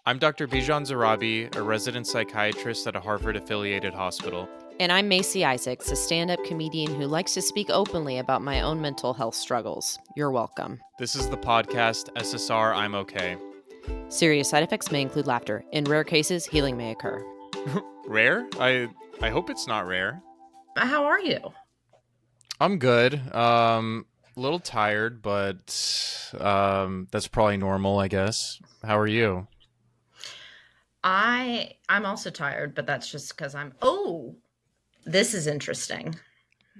I'm Dr. Bijan Zarrabi, a resident psychiatrist at a Harvard-affiliated hospital. And I'm Macey Isaacs, a stand-up comedian who likes to speak openly about my own mental health struggles. You're welcome. This is the podcast SSRI'M OK. Serious side effects may include laughter. In rare cases, healing may occur. Rare? I hope it's not rare. How are you? I'm good. A little tired, but that's probably normal, I guess. How are you? I'm also tired, but that's just because this is interesting.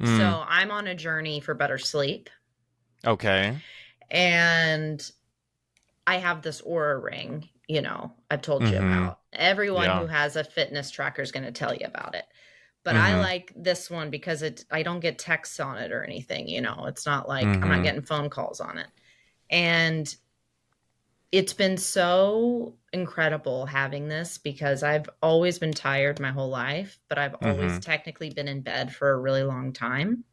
So I'm on a journey for better sleep. Okay. And I have this Aura ring, I've told you about. Everyone who has a fitness tracker is going to tell you about it. But I like this one because I don't get texts on it or anything, It's not like I'm not getting phone calls on it. And it's been so incredible having this because I've always been tired my whole life, but I've always technically been in bed for a really long time.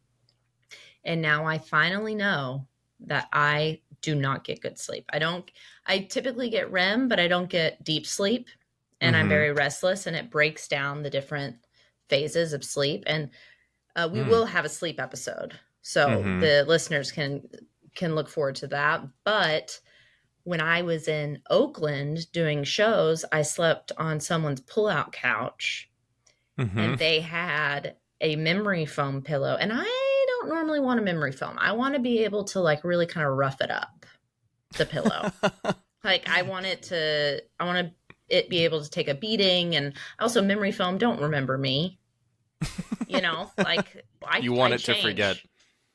And now I finally know that I do not get good sleep. I typically get REM, but I don't get deep sleep, and I'm very restless, and it breaks down the different phases of sleep. And we will have a sleep episode. So the listeners can look forward to that. But when I was in Oakland doing shows, I slept on someone's pull-out couch, and they had a memory foam pillow. And I don't normally want a memory foam. I want to be able to really kind of rough it up, the pillow. I want it be able to take a beating. And also memory foam, don't remember me. You want it to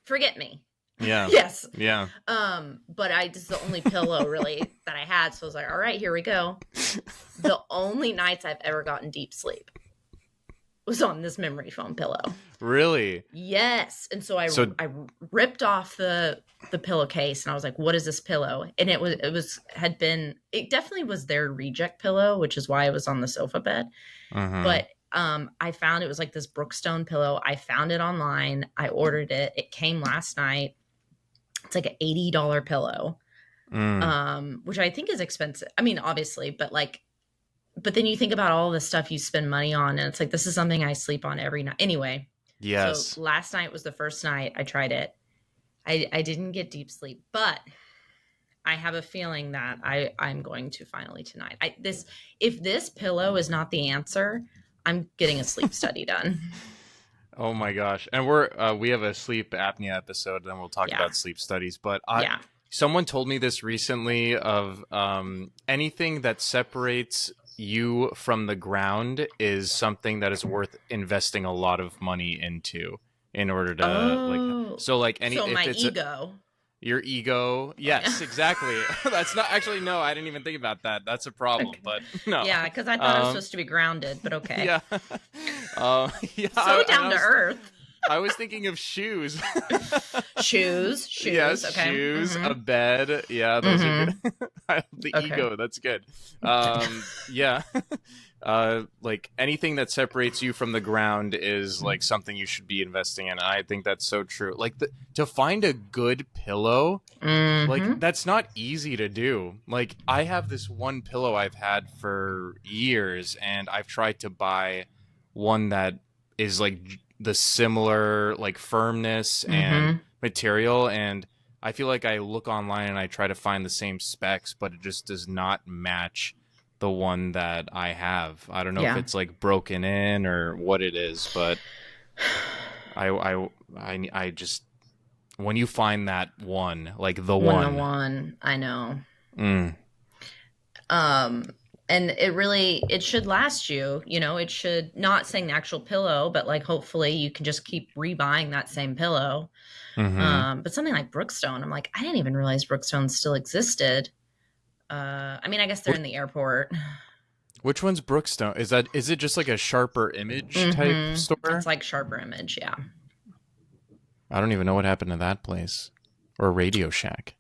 forget me. Yeah. Yes. Yeah. But this is the only pillow really that I had. So I was like, all right, here we go. The only nights I've ever gotten deep sleep was on this memory foam pillow. Really? Yes. And so I ripped off the pillowcase and I was like, what is this pillow? And it definitely was their reject pillow, which is why it was on the sofa bed. But I found it was like this Brookstone pillow. I found it online. I ordered it. It came last night. It's like an $80 pillow, which I think is expensive. I mean, obviously, but then you think about all the stuff you spend money on, and it's like, this is something I sleep on every night. Anyway. Yes. So last night was the first night I tried it. I didn't get deep sleep, but I have a feeling that I'm going to finally tonight. If this pillow is not the answer, I'm getting a sleep study done. Oh my gosh. And we have a sleep apnea episode, then we'll talk about sleep studies. But someone told me this recently of anything that separates you from the ground is something that is worth investing a lot of money into in order to my ego. Your ego. Yes, exactly. That's not actually, no, I didn't even think about that. That's a problem, but no. Yeah, because I thought it was supposed to be grounded, but okay. Yeah. So down to earth. I was thinking of shoes. Shoes. Yes, okay. Shoes, a bed. Yeah, those are good. Ego, that's good. Yeah. Anything that separates you from the ground is something you should be investing in. I think that's so true. To find a good pillow, that's not easy to do. I have this one pillow I've had for years, and I've tried to buy one that is the similar firmness and material, and I feel like I look online and I try to find the same specs, but it just does not match the one that I have. I don't know if it's broken in or what it is, but I just, when you find that one, one, I know. And it should last you, it should, not saying the actual pillow, but hopefully you can just keep rebuying that same pillow. But something like Brookstone, I'm like, I didn't even realize Brookstone still existed. I mean, I guess they're in the airport. Which one's Brookstone? Is it just a Sharper Image type store? It's like Sharper Image, yeah. I don't even know what happened to that place. Or Radio Shack.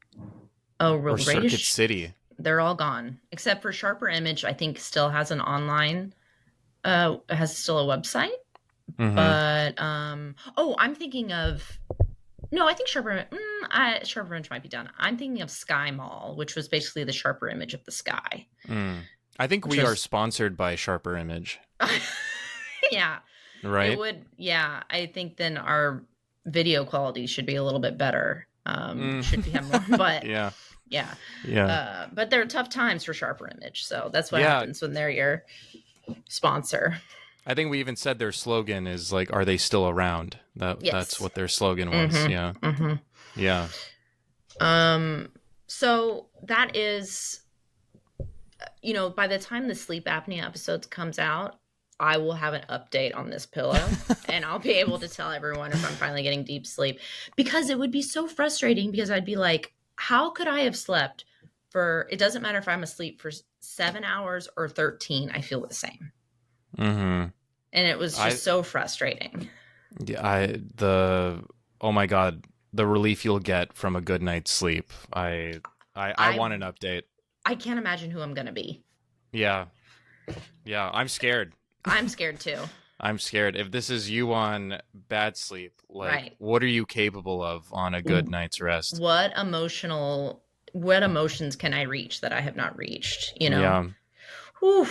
Oh, or Circuit City. They're all gone. Except for Sharper Image, I think still has an online, has still a website. But, I'm thinking of, no, I think Sharper Image might be done. I'm thinking of Sky Mall, which was basically the Sharper Image of the sky. I think we are sponsored by Sharper Image. Yeah. Right? It would, yeah. I think then our video quality should be a little bit better. Should have more, but yeah. But they're tough times for Sharper Image, so that's what happens when they're your sponsor. I think we even said their slogan is like, "Are they still around?" That's what their slogan was. Mm-hmm. Yeah. So that is, by the time the sleep apnea episodes comes out, I will have an update on this pillow and I'll be able to tell everyone if I'm finally getting deep sleep, because it would be so frustrating, because I'd be like, how could I have slept it doesn't matter if I'm asleep for 7 hours or 13, I feel the same. Mm-hmm. And it was just so frustrating. Yeah, oh my God, the relief you'll get from a good night's sleep. I want an update. I can't imagine who I'm going to be. Yeah, I'm scared. I'm scared too. I'm scared. If this is you on bad sleep, what are you capable of on a good night's rest? What emotions can I reach that I have not reached? Yeah. Whew.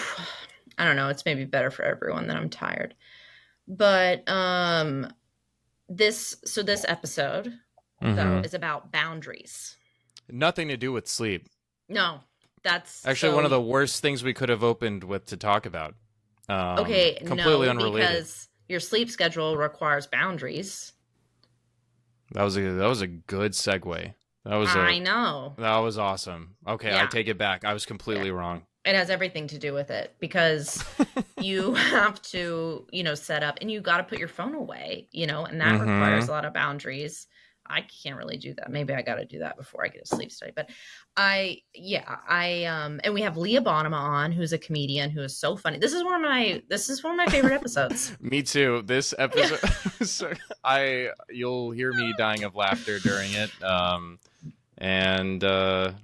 I don't know. It's maybe better for everyone that I'm tired. But this episode though is about boundaries. Nothing to do with sleep. No, that's actually one of the worst things we could have opened with to talk about. Completely unrelated. Because your sleep schedule requires boundaries. That was a good segue. I know. That was awesome. Okay, yeah. I take it back. I was completely wrong. It has everything to do with it, because you have to, set up, and you got to put your phone away, and that requires a lot of boundaries. I can't really do that. Maybe I got to do that before I get a sleep study. But and we have Leah Bonnema on, who's a comedian who is so funny. This is one of my favorite episodes. Me too. This episode, you'll hear me dying of laughter during it. And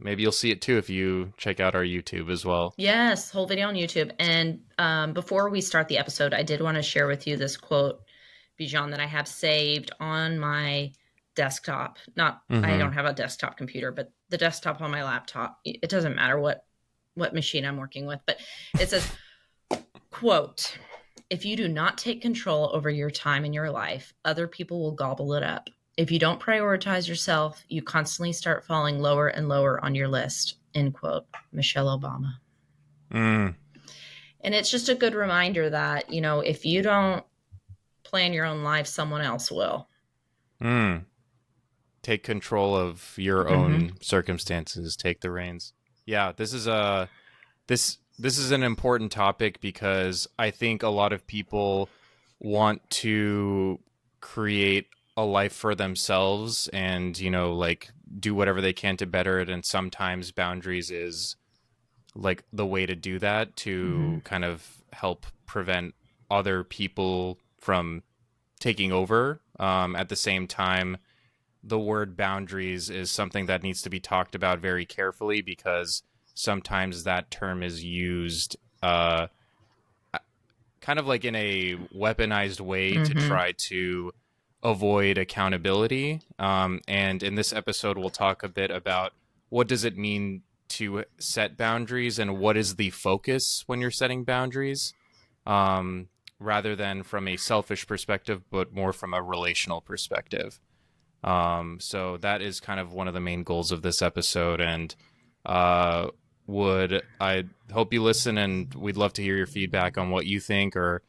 maybe you'll see it too if you check out our YouTube as well. Yes, whole video on YouTube. And before we start the episode, I did want to share with you this quote, Bijan, that I have saved on my desktop. I don't have a desktop computer, but the desktop on my laptop. It doesn't matter what machine I'm working with, but it says, quote, "If you do not take control over your time in your life, other people will gobble it up. If you don't prioritize yourself, you constantly start falling lower and lower on your list." End quote. Michelle Obama. And it's just a good reminder that, if you don't plan your own life, someone else will. Take control of your own circumstances. Take the reins. Yeah, this is an important topic, because I think a lot of people want to create a life for themselves and, do whatever they can to better it. And sometimes boundaries is like the way to do that, to kind of help prevent other people from taking over. At the same time, the word boundaries is something that needs to be talked about very carefully, because sometimes that term is used kind of like in a weaponized way to try to avoid accountability. And in this episode, we'll talk a bit about what does it mean to set boundaries and what is the focus when you're setting boundaries, rather than from a selfish perspective, but more from a relational perspective. So that is kind of one of the main goals of this episode. And I hope you listen, and we'd love to hear your feedback on what you think, or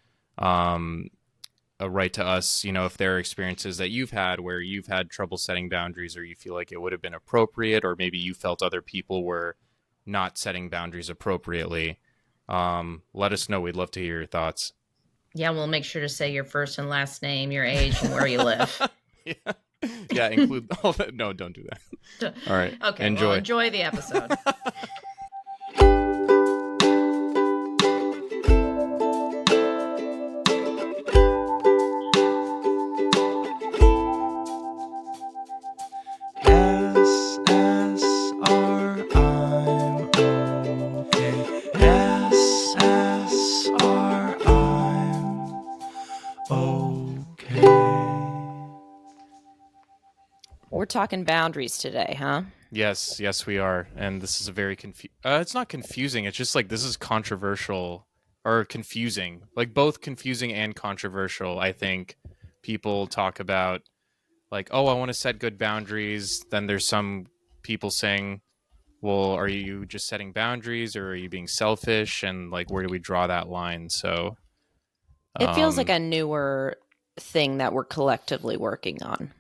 write to us, if there are experiences that you've had where you've had trouble setting boundaries, or you feel like it would have been appropriate, or maybe you felt other people were not setting boundaries appropriately. Let us know. We'd love to hear your thoughts. Yeah, we'll make sure to say your first and last name, your age, and where you live. Yeah, include all that. No, don't do that. All right. Okay, enjoy the episode. talking boundaries today, huh? Yes, we are. And this is a very it's not confusing. It's just like this is controversial or confusing. Like both confusing and controversial. I think people talk about like, oh, I want to set good boundaries. Then there's some people saying, well, are you just setting boundaries or are you being selfish? And like, where do we draw that line? So it feels like a newer thing that we're collectively working on.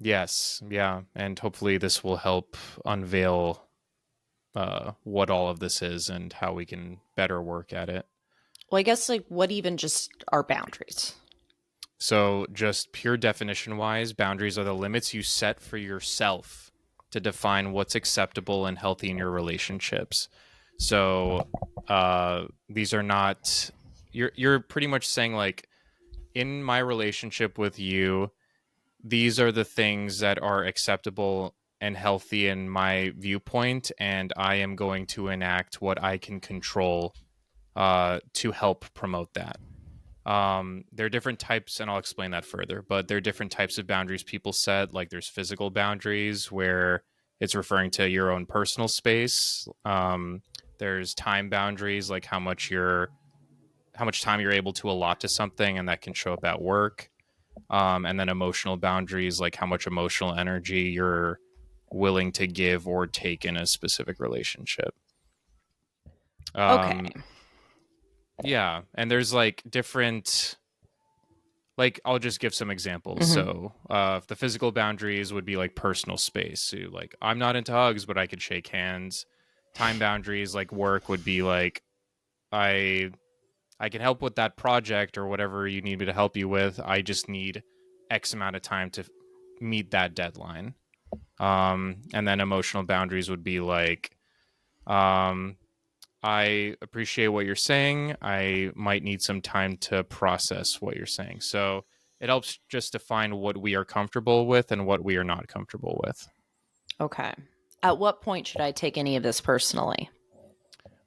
Yes, yeah, and hopefully this will help unveil what all of this is and how we can better work at it. Well, I guess like what even just are boundaries? So just pure definition-wise, boundaries are the limits you set for yourself to define what's acceptable and healthy in your relationships. So these are not... You're pretty much saying like, in my relationship with you, these are the things that are acceptable and healthy in my viewpoint, and I am going to enact what I can control to help promote that. There are different types, and I'll explain that further, but there are different types of boundaries people set. Like there's physical boundaries where it's referring to your own personal space. There's time boundaries, like how much time you're able to allot to something, and that can show up at work. And then emotional boundaries, like how much emotional energy you're willing to give or take in a specific relationship. Okay. Yeah, and there's like different, like I'll just give some examples. So the physical boundaries would be like personal space. So like I'm not into hugs, but I could shake hands. Time boundaries like work would be like I can help with that project or whatever you need me to help you with. I just need X amount of time to meet that deadline. And then emotional boundaries would be like, I appreciate what you're saying. I might need some time to process what you're saying. So it helps just define what we are comfortable with and what we are not comfortable with. Okay. At what point should I take any of this personally?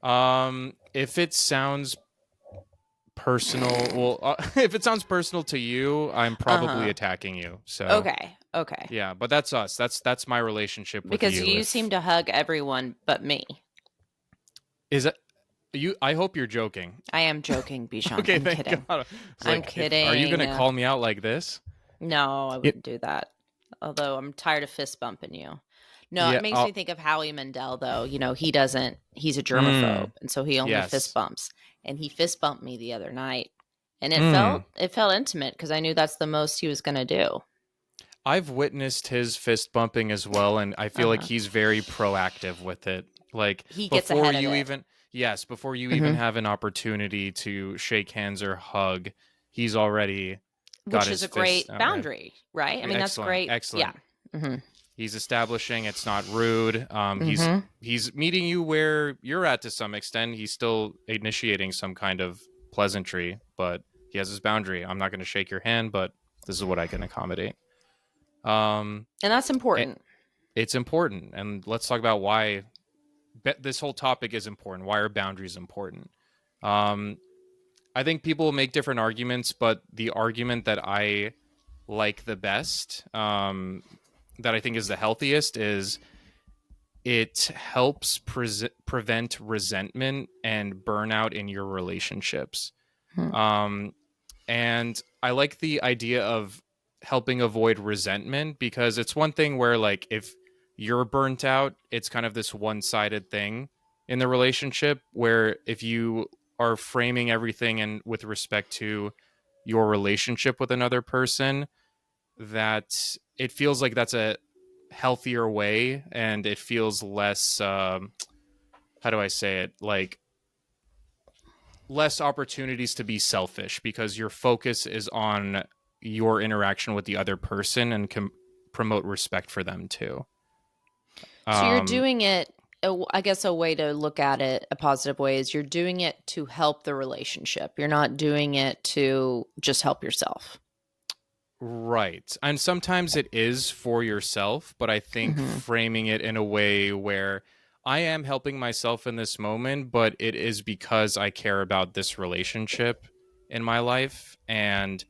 If it sounds personal, if it sounds personal to you, I'm probably attacking you. So okay, yeah, but that's us. That's my relationship with because you. You seem to hug everyone but me. Is it you? I hope you're joking. I am joking, Bijan. Okay, I'm thank kidding. God. I'm kidding. Are you gonna call me out like this? No, I wouldn't do that. Although I'm tired of fist bumping you. No, yeah, it makes me think of Howie Mandel, though. You know, he's a germaphobe, and so he only fist bumps. And he fist bumped me the other night, and it felt intimate because I knew that's the most he was going to do. I've witnessed his fist bumping as well, and I feel like he's very proactive with it. Like he gets ahead of it. Before you even have an opportunity to shake hands or hug, he's already got his fist. Which is a great boundary, right? I mean, that's great. Excellent. Yeah. Mm-hmm. He's establishing it's not rude. He's meeting you where you're at to some extent. He's still initiating some kind of pleasantry, but he has his boundary. I'm not going to shake your hand, but this is what I can accommodate. And that's important. It's important. And let's talk about why this whole topic is important. Why are boundaries important? I think people make different arguments, but the argument that I like the best, that I think is the healthiest, is it helps prevent resentment and burnout in your relationships. And I like the idea of helping avoid resentment, because it's one thing where like if you're burnt out, it's kind of this one-sided thing in the relationship, where if you are framing everything and with respect to your relationship with another person, that it feels like that's a healthier way, and it feels less how do I say it, like less opportunities to be selfish, because your focus is on your interaction with the other person and can promote respect for them too. So you're doing it, I guess a way to look at it, a positive way, is you're doing it to help the relationship. You're not doing it to just help yourself. Right. And sometimes it is for yourself, but I think framing it in a way where I am helping myself in this moment, but it is because I care about this relationship in my life. And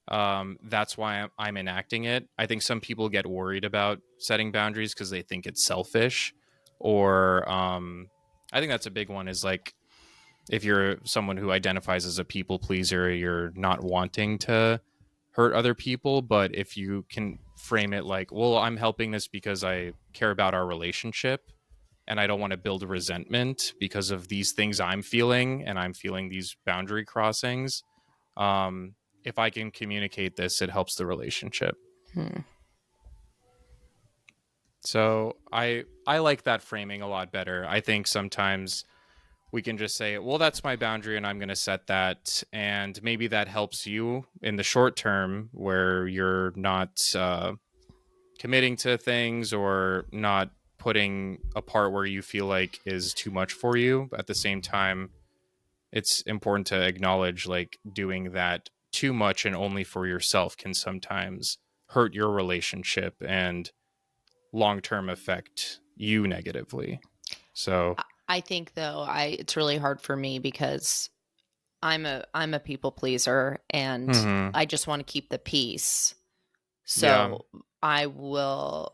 That's why I'm enacting it. I think some people get worried about setting boundaries because they think it's selfish, or I think that's a big one, is like, if you're someone who identifies as a people pleaser, you're not wanting to hurt other people. But if you can frame it like, well, I'm helping this because I care about our relationship and I don't want to build a resentment because of these things I'm feeling, and I'm feeling these boundary crossings. If I can communicate this, it helps the relationship. So I like that framing a lot better. I think sometimes we can just say, well, that's my boundary and I'm going to set that. And maybe that helps you in the short term where you're not committing to things or not putting a part where you feel like is too much for you. But at the same time, it's important to acknowledge, like, doing that too much and only for yourself can sometimes hurt your relationship and long-term affect you negatively. So I think though, it's really hard for me because I'm a people pleaser, and I just want to keep the peace. So I will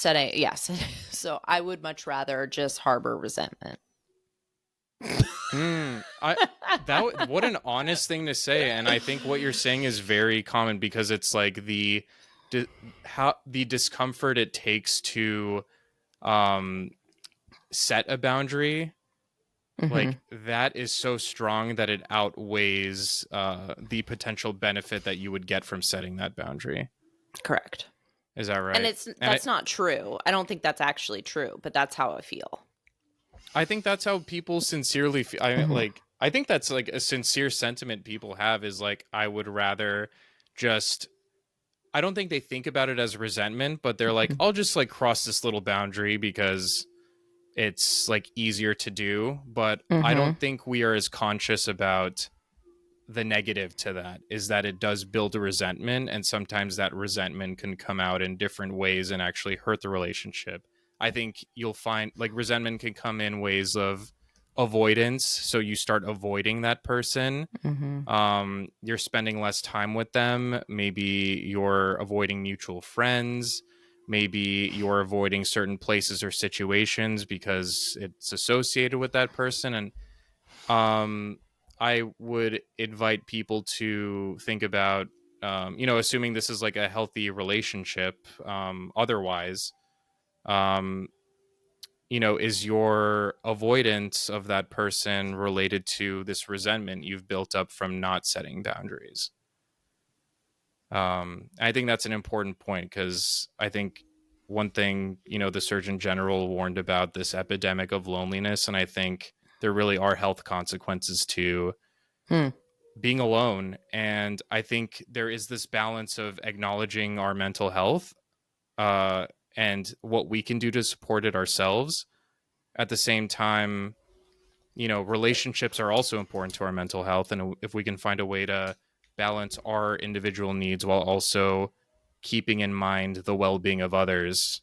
yes. So I would much rather just harbor resentment. What an honest thing to say. And I think what you're saying is very common, because it's like the discomfort it takes to set a boundary, like that is so strong that it outweighs the potential benefit that you would get from setting that boundary. Correct. Is that right? And that's not true. I don't think that's actually true, but that's how I feel. I think that's how people sincerely feel. I think that's like a sincere sentiment people have, is like, I would rather just, I don't think they think about it as resentment, but they're like, I'll just like cross this little boundary because it's like easier to do. But I don't think we are as conscious about the negative to that, is that it does build a resentment, and sometimes that resentment can come out in different ways and actually hurt the relationship. I think you'll find like resentment can come in ways of avoidance. So you start avoiding that person. You're spending less time with them. Maybe you're avoiding mutual friends. Maybe you're avoiding certain places or situations because it's associated with that person. And I would invite people to think about, assuming this is like a healthy relationship, otherwise, is your avoidance of that person related to this resentment you've built up from not setting boundaries? I think that's an important point, because I think one thing, the Surgeon General warned about this epidemic of loneliness, and I think there really are health consequences to being alone. And I think there is this balance of acknowledging our mental health and what we can do to support it ourselves. At the same time, relationships are also important to our mental health. And if we can find a way to balance our individual needs while also keeping in mind the well-being of others,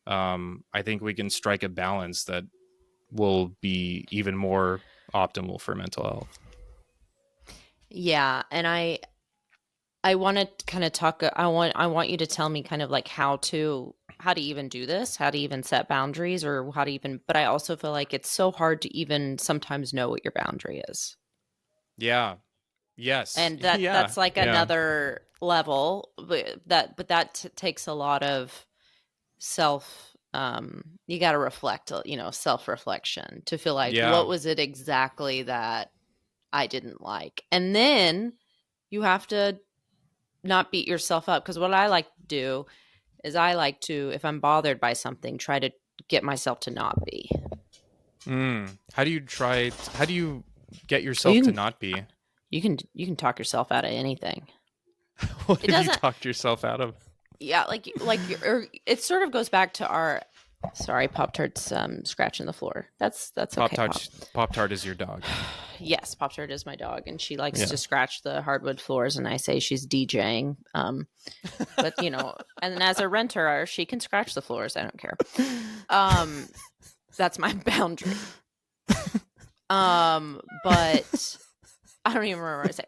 I think we can strike a balance that will be even more optimal for mental health. Yeah. And I want to kind of talk, I want you to tell me kind of like how to even do this, how to even set boundaries, or but I also feel like it's so hard to even sometimes know what your boundary is. Yeah. Yes. And that's like another level, but that takes a lot of you got to reflect, self-reflection to feel like, what was it exactly that I didn't like? And then you have to not beat yourself up, because what I like to do is I like to, if I'm bothered by something, try to get myself to not be. How do you get yourself to not be? You can talk yourself out of anything. What have you talked yourself out of? Yeah, it sort of goes back to our. Sorry, Pop-Tart's scratching the floor. That's okay. Pop-Tart is your dog. Yes, Pop-Tart is my dog, and she likes to scratch the hardwood floors, and I say she's DJing. But and as a renter, she can scratch the floors. I don't care. That's my boundary. But I don't even remember what I said.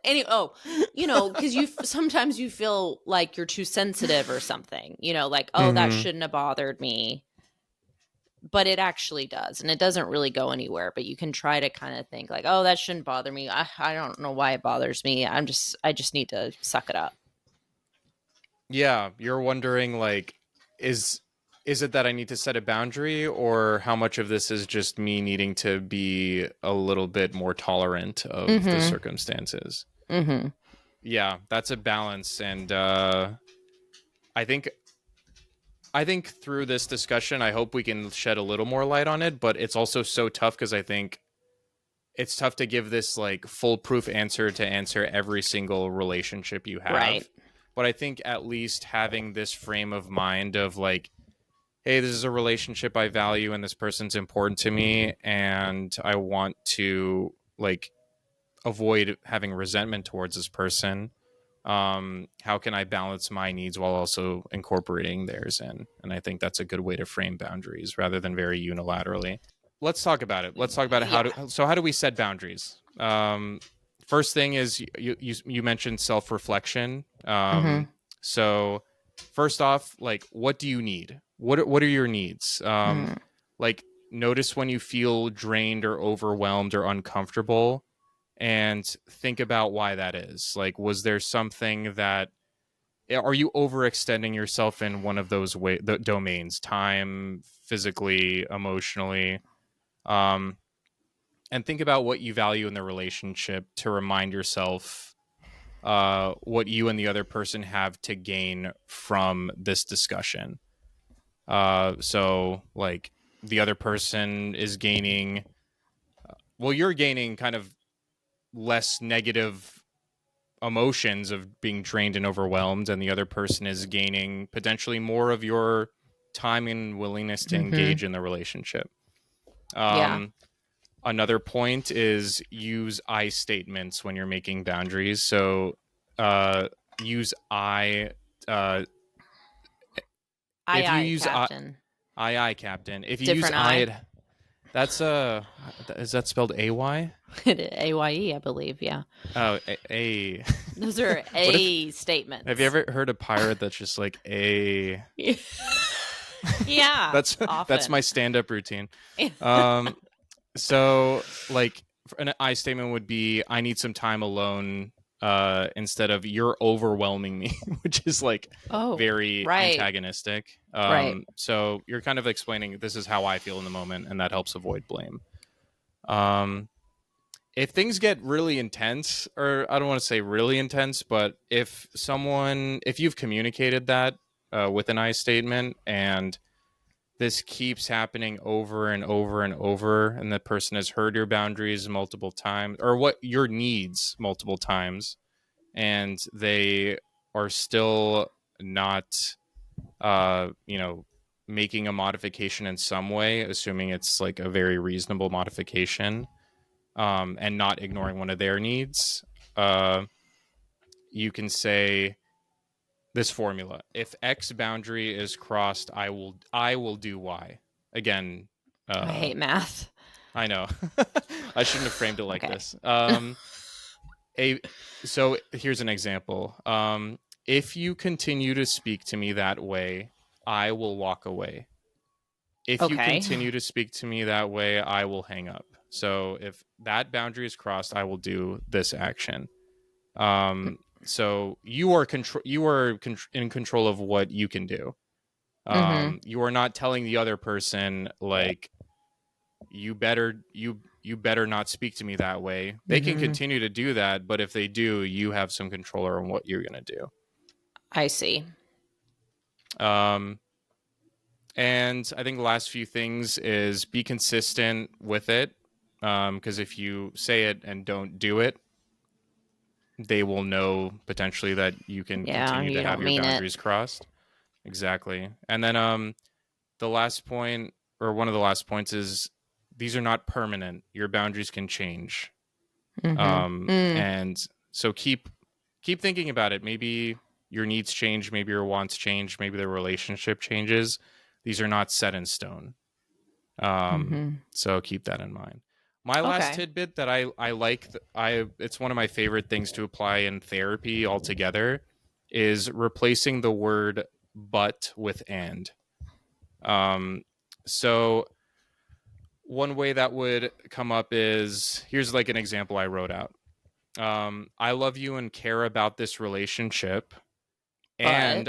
Because sometimes you feel like you're too sensitive or something, like, oh, that shouldn't have bothered me. But it actually does. And it doesn't really go anywhere. But you can try to kind of think like, oh, that shouldn't bother me. I don't know why it bothers me. I just need to suck it up. Yeah. You're wondering, like, is it that I need to set a boundary, or how much of this is just me needing to be a little bit more tolerant of the circumstances? Mm-hmm. Yeah, that's a balance. And I think through this discussion, I hope we can shed a little more light on it, but it's also so tough because I think it's tough to give this like foolproof answer to answer every single relationship you have. Right. But I think at least having this frame of mind of like, hey, this is a relationship I value and this person's important to me, and I want to like avoid having resentment towards this person. How can I balance my needs while also incorporating theirs in? And I think that's a good way to frame boundaries rather than very unilaterally. Let's talk about it. How do we set boundaries? First thing is you mentioned self-reflection. So first off, like, what do you need? What are your needs? Like, notice when you feel drained or overwhelmed or uncomfortable, and think about why that is. Like, was there something that, are you overextending yourself in one of those domains, time, physically, emotionally? And think about what you value in the relationship to remind yourself what you and the other person have to gain from this discussion. So like the other person is gaining, you're gaining kind of less negative emotions of being drained and overwhelmed, and the other person is gaining potentially more of your time and willingness to engage in the relationship. Another point is use I statements when you're making boundaries. So use I. If you use Captain. I, Captain. If you Different use I, that's is that spelled AY? AYE, I believe. Yeah. Oh, a. Those are A statements. Have you ever heard a pirate that's just like a? Yeah. That's my stand-up routine. So like an I statement would be, I need some time alone, instead of you're overwhelming me, which is like very antagonistic. So you're kind of explaining, this is how I feel in the moment, and that helps avoid blame. If things get really intense, or I don't want to say really intense, but if you've communicated that with an I statement, and this keeps happening over and over and over, and the person has heard your boundaries multiple times, or what your needs multiple times, and they are still not, making a modification in some way, assuming it's like a very reasonable modification, and not ignoring one of their needs, you can say this formula: if X boundary is crossed, I will do Y. Again, I hate math. I know. I shouldn't have framed it like this. So here's an example. If you continue to speak to me that way, I will walk away. If you continue to speak to me that way, I will hang up. So if that boundary is crossed, I will do this action. So you are in control of what you can do. You are not telling the other person like, you better not speak to me that way. They can continue to do that, but if they do, you have some control over what you're going to do. I see. And I think the last few things is be consistent with it. Because if you say it and don't do it, they will know potentially that you can continue to have your boundaries crossed. Exactly. And then the last point, or one of the last points, is these are not permanent. Your boundaries can change. And so keep thinking about it. Maybe your needs change, maybe your wants change, maybe the relationship changes. These are not set in stone. So keep that in mind. My last tidbit that I like, it's one of my favorite things to apply in therapy altogether, is replacing the word but with and. So one way that would come up is, here's like an example I wrote out. I love you and care about this relationship. And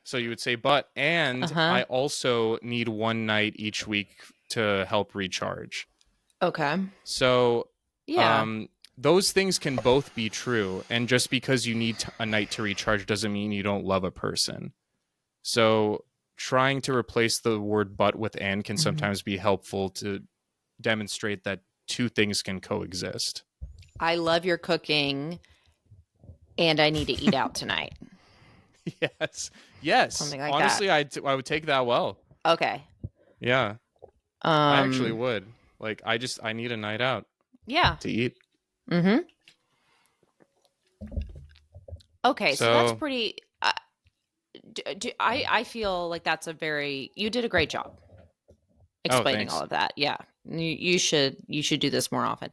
so you would say, but, and I also need one night each week to help recharge. Okay. So, those things can both be true. And just because you need a night to recharge doesn't mean you don't love a person. So trying to replace the word but with and can sometimes be helpful to demonstrate that two things can coexist. I love your cooking and I need to eat out tonight. Yes. Something like honestly, that. I would take that well. Okay. Yeah. I actually would. Like, I need a night out. Yeah. To eat. Mm-hmm. Okay, so that's pretty... I feel like that's you did a great job explaining all of that. Yeah. You should do this more often.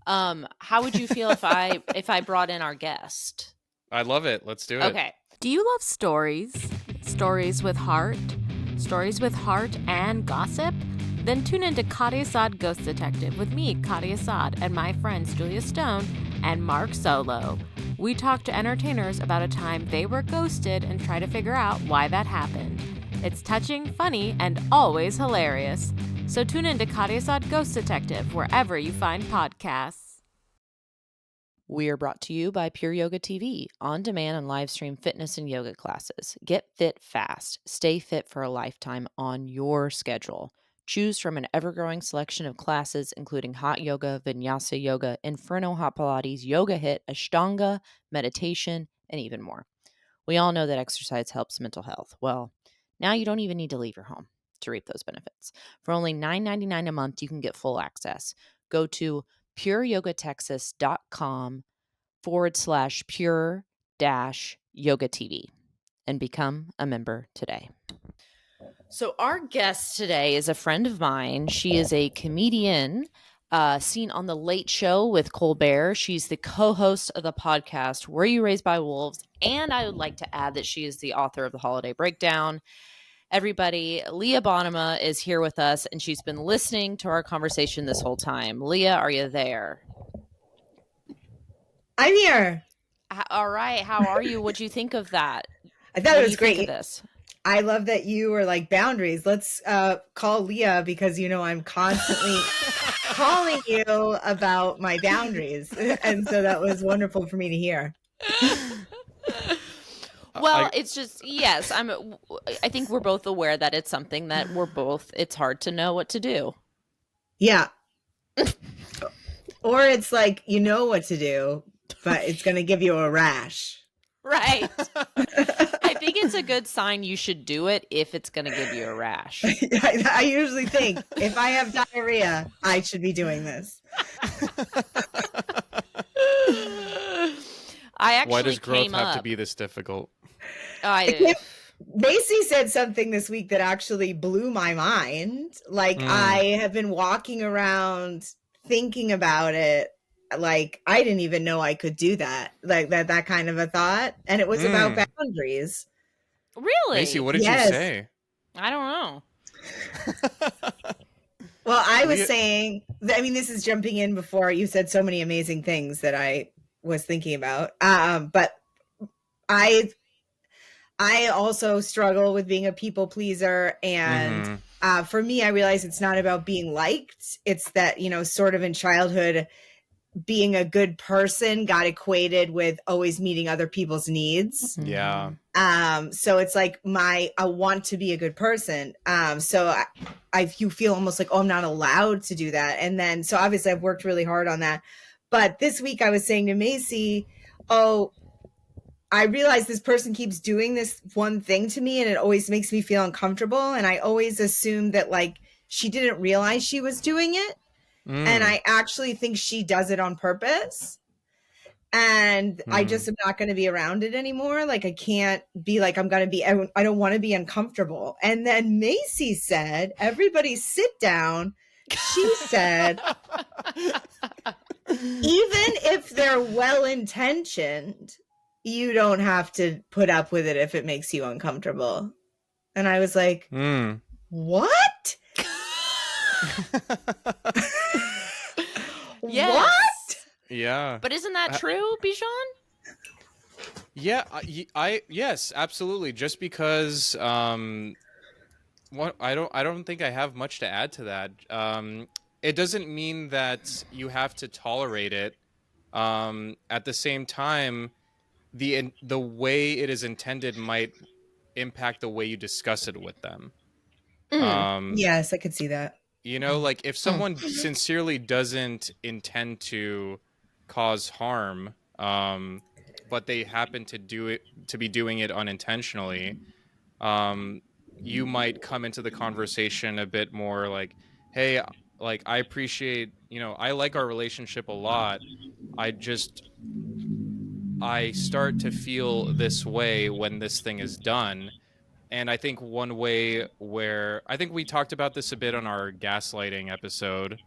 How would you feel if I brought in our guest? I love it. Let's do it. Okay. Do you love stories? Stories with heart? Stories with heart and gossip? Then tune into Kadi Assad Ghost Detective with me, Kadi Assad, and my friends Julia Stone and Mark Solo. We talk to entertainers about a time they were ghosted and try to figure out why that happened. It's touching, funny, and always hilarious. So tune into Kadi Assad Ghost Detective wherever you find podcasts. We are brought to you by Pure Yoga TV, on-demand and live stream fitness and yoga classes. Get fit fast. Stay fit for a lifetime on your schedule. Choose from an ever-growing selection of classes, including hot yoga, vinyasa yoga, inferno hot Pilates, yoga hit, ashtanga, meditation, and even more. We all know that exercise helps mental health. Well, now you don't even need to leave your home to reap those benefits. For only $9.99 a month, you can get full access. Go to pureyogatexas.com/pure-yoga TV and become a member today. So our guest today is a friend of mine. She is a comedian seen on The Late Show with Colbert. She's the co-host of the podcast Were You Raised by Wolves? And I would like to add that she is the author of The Holiday Breakdown. Everybody, Leah Bonnema is here with us, and she's been listening to our conversation this whole time. Leah, are you there? I'm here. All right. How are you? What'd you think of that? I thought it was great. Think of this? I love that you were like, boundaries. Let's call Leah because, I'm constantly calling you about my boundaries. And so that was wonderful for me to hear. Well, it's just, yes, I think we're both aware that it's something that it's hard to know what to do. Yeah. Or it's like, you know what to do, but it's going to give you a rash. Right. I think it's a good sign you should do it if it's going to give you a rash. I usually think if I have diarrhea, I should be doing this. Why does growth have to be this difficult? Macey said something this week that actually blew my mind. Like, I have been walking around thinking about it. Like, I didn't even know I could do that. Like that kind of a thought. And it was about boundaries. Really? Macey, what did you say? I don't know. Well, I was saying, this is jumping in before you said so many amazing things that I was thinking about. But I also struggle with being a people pleaser. And for me, I realize it's not about being liked. It's that, sort of in childhood, being a good person got equated with always meeting other people's needs. Yeah. So it's like I want to be a good person. So you feel almost like, I'm not allowed to do that. And then, so obviously I've worked really hard on that. But this week I was saying to Macey, I realize this person keeps doing this one thing to me and it always makes me feel uncomfortable. And I always assume that she didn't realize she was doing it. And I actually think she does it on purpose. And I just am not going to be around it anymore. Like, I can't be like, I don't want to be uncomfortable. And then Macey said, everybody sit down, She said, even if they're well-intentioned, you don't have to put up with it if it makes you uncomfortable. And I was like, what? Yes. What? Yeah. But isn't that true, Bijan? Yeah, yes, absolutely. Just because I don't think I have much to add to that. It doesn't mean that you have to tolerate it. At the same time, the way it is intended might impact the way you discuss it with them. Yes, I could see that. You know, like if someone sincerely doesn't intend to cause harm, but they happen to be doing it unintentionally, you might come into the conversation a bit more like, hey, like I appreciate, I like our relationship a lot. I start to feel this way when this thing is done. And I think one way where I think we talked about this a bit on our gaslighting episode,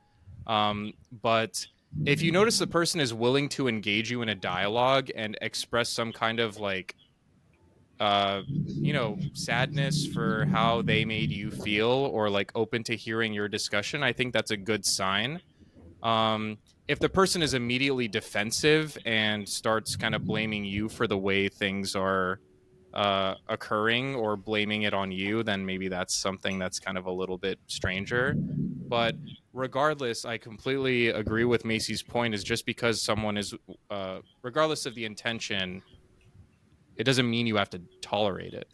but if you notice the person is willing to engage you in a dialogue and express some kind of like, sadness for how they made you feel, or like open to hearing your discussion, I think that's a good sign. If the person is immediately defensive and starts kind of blaming you for the way things are occurring, or blaming it on you, then maybe that's something that's kind of a little bit stranger. But regardless, I completely agree with Macey's point, is just because someone is, regardless of the intention, it doesn't mean you have to tolerate it.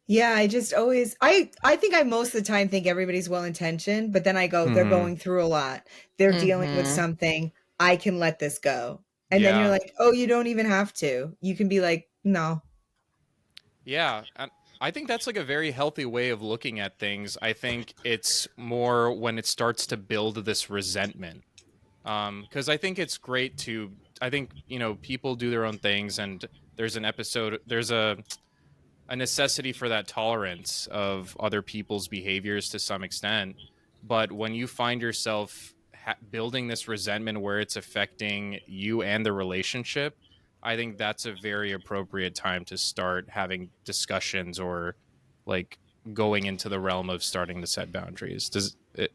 Yeah, I just always, I think I most of the time think everybody's well-intentioned, but then I go, they're going through a lot. They're dealing with something. I can let this go. And then you're like, oh, you don't even have to. You can be like, no. Yeah, I think that's like a very healthy way of looking at things. I think it's more when it starts to build this resentment. Because I think it's great to, I think, people do their own things, and there's a necessity for that tolerance of other people's behaviors to some extent. But when you find yourself building this resentment where it's affecting you and the relationship, I think that's a very appropriate time to start having discussions, or like going into the realm of starting to set boundaries. Does that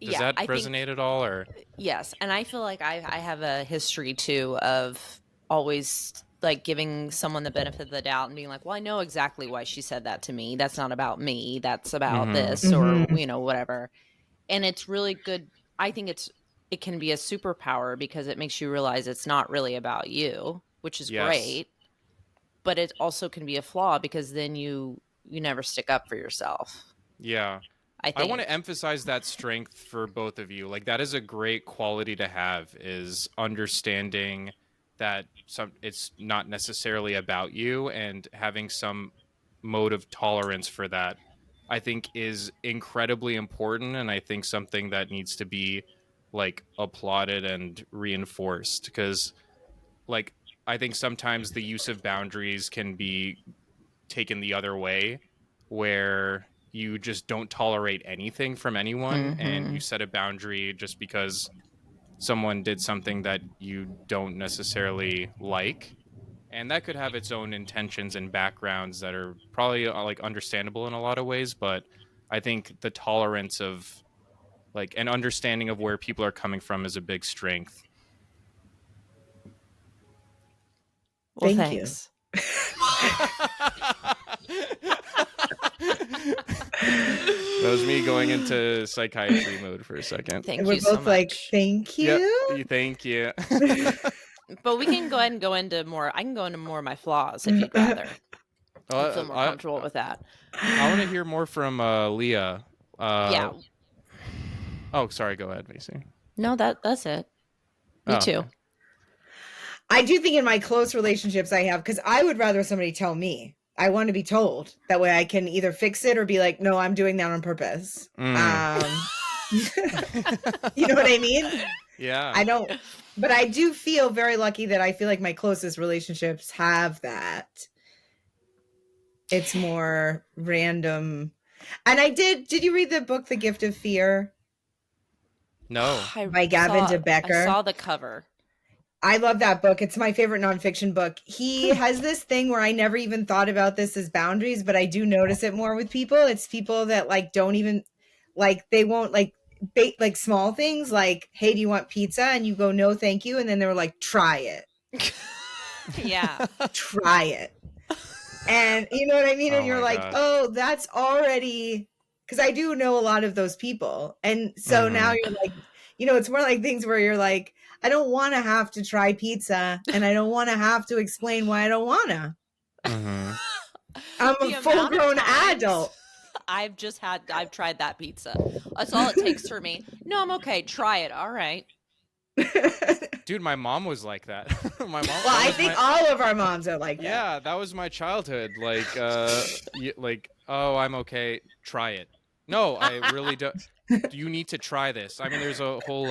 resonate at all? Or yes, and I feel like I have a history too of always like giving someone the benefit of the doubt and being like, well, I know exactly why she said that to me. That's not about me. That's about this, or whatever. And it's really good. I think it can be a superpower because it makes you realize it's not really about you, which is great. But it also can be a flaw because then you never stick up for yourself. Yeah. I want to emphasize that strength for both of you. Like, that is a great quality to have, is understanding that it's not necessarily about you, and having some mode of tolerance for that, I think, is incredibly important. And I think something that needs to be like applauded and reinforced, because like, I think sometimes the use of boundaries can be taken the other way, where you just don't tolerate anything from anyone, and you set a boundary just because someone did something that you don't necessarily like. And that could have its own intentions and backgrounds that are probably like understandable in a lot of ways. But I think the tolerance of like an understanding of where people are coming from is a big strength. Well, thanks. That was me going into psychiatry mode for a second. Thank you so much. Like, thank you. Yep. Thank you. But we can go ahead and go into more. I can go into more of my flaws if you'd rather. I feel more comfortable with that. I want to hear more from Leah. Yeah. Oh, sorry. Go ahead, Macey. No, that's it. Me too. Okay. I do think in my close relationships I have, because I would rather somebody tell me. I want to be told. That way I can either fix it or be like, no, I'm doing that on purpose. You know what I mean? Yeah. I don't, but I do feel very lucky that I feel like my closest relationships have that. It's more random. And did you read the book, The Gift of Fear? No. By Gavin de Becker. I saw the cover. I love that book. It's my favorite nonfiction book. He has this thing where I never even thought about this as boundaries, but I do notice it more with people. It's people that like don't even like, they won't like like small things like, hey, do you want pizza? And you go, no, thank you. And then they're like, try it. Yeah. Try it. And you know what I mean? And you're like, gosh. oh, that's already, because I do know a lot of those people. And so now you're like, you know, it's more like things where you're like, I don't want to have to try pizza and I don't want to have to explain why I don't want to. I'm a full-grown adult. I've tried that pizza. That's all it takes for me. No, I'm okay. Try it. All right. Dude, my mom was like that. I think all of our moms are like that. Yeah, that was my childhood. Like, oh, I'm okay. Try it. No, I really don't. You need to try this. I mean, there's a whole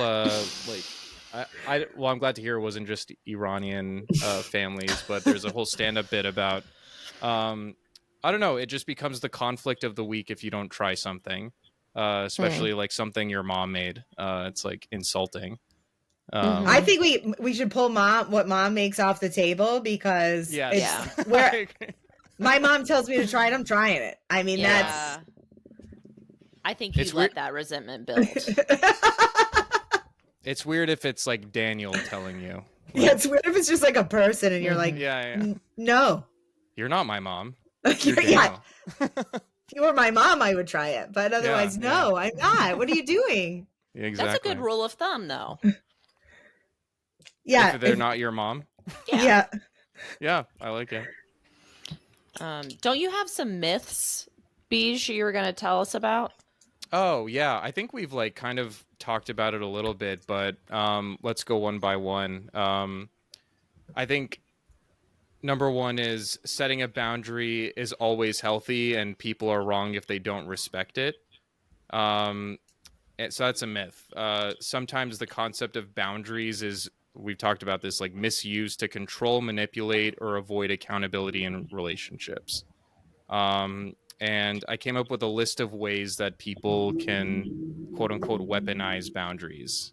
I'm glad to hear it wasn't just Iranian families, but there's a whole stand-up bit about I don't know, it just becomes the conflict of the week if you don't try something, especially like something your mom made. It's like insulting. I think we should pull what mom makes off the table, because where my mom tells me to try it, I'm trying it. I mean, that's. I think you let that resentment build. It's weird if it's like Daniel telling you. Like, it's weird if it's just like a person and you're like, no, you're not my mom. If you were my mom, I would try it, but otherwise, no, I'm not. What are you doing? Exactly. That's a good rule of thumb, though. If they're not your mom. Yeah, I like it. Don't you have some myths, Bij, you were going to tell us about? Oh, yeah. I think we've like kind of talked about it a little bit, but let's go one by one. I think number one is setting a boundary is always healthy, and people are wrong if they don't respect it. So that's a myth. Sometimes the concept of boundaries is, we've talked about this, like misused to control, manipulate, or avoid accountability in relationships. And I came up with a list of ways that people can, quote unquote, weaponize boundaries.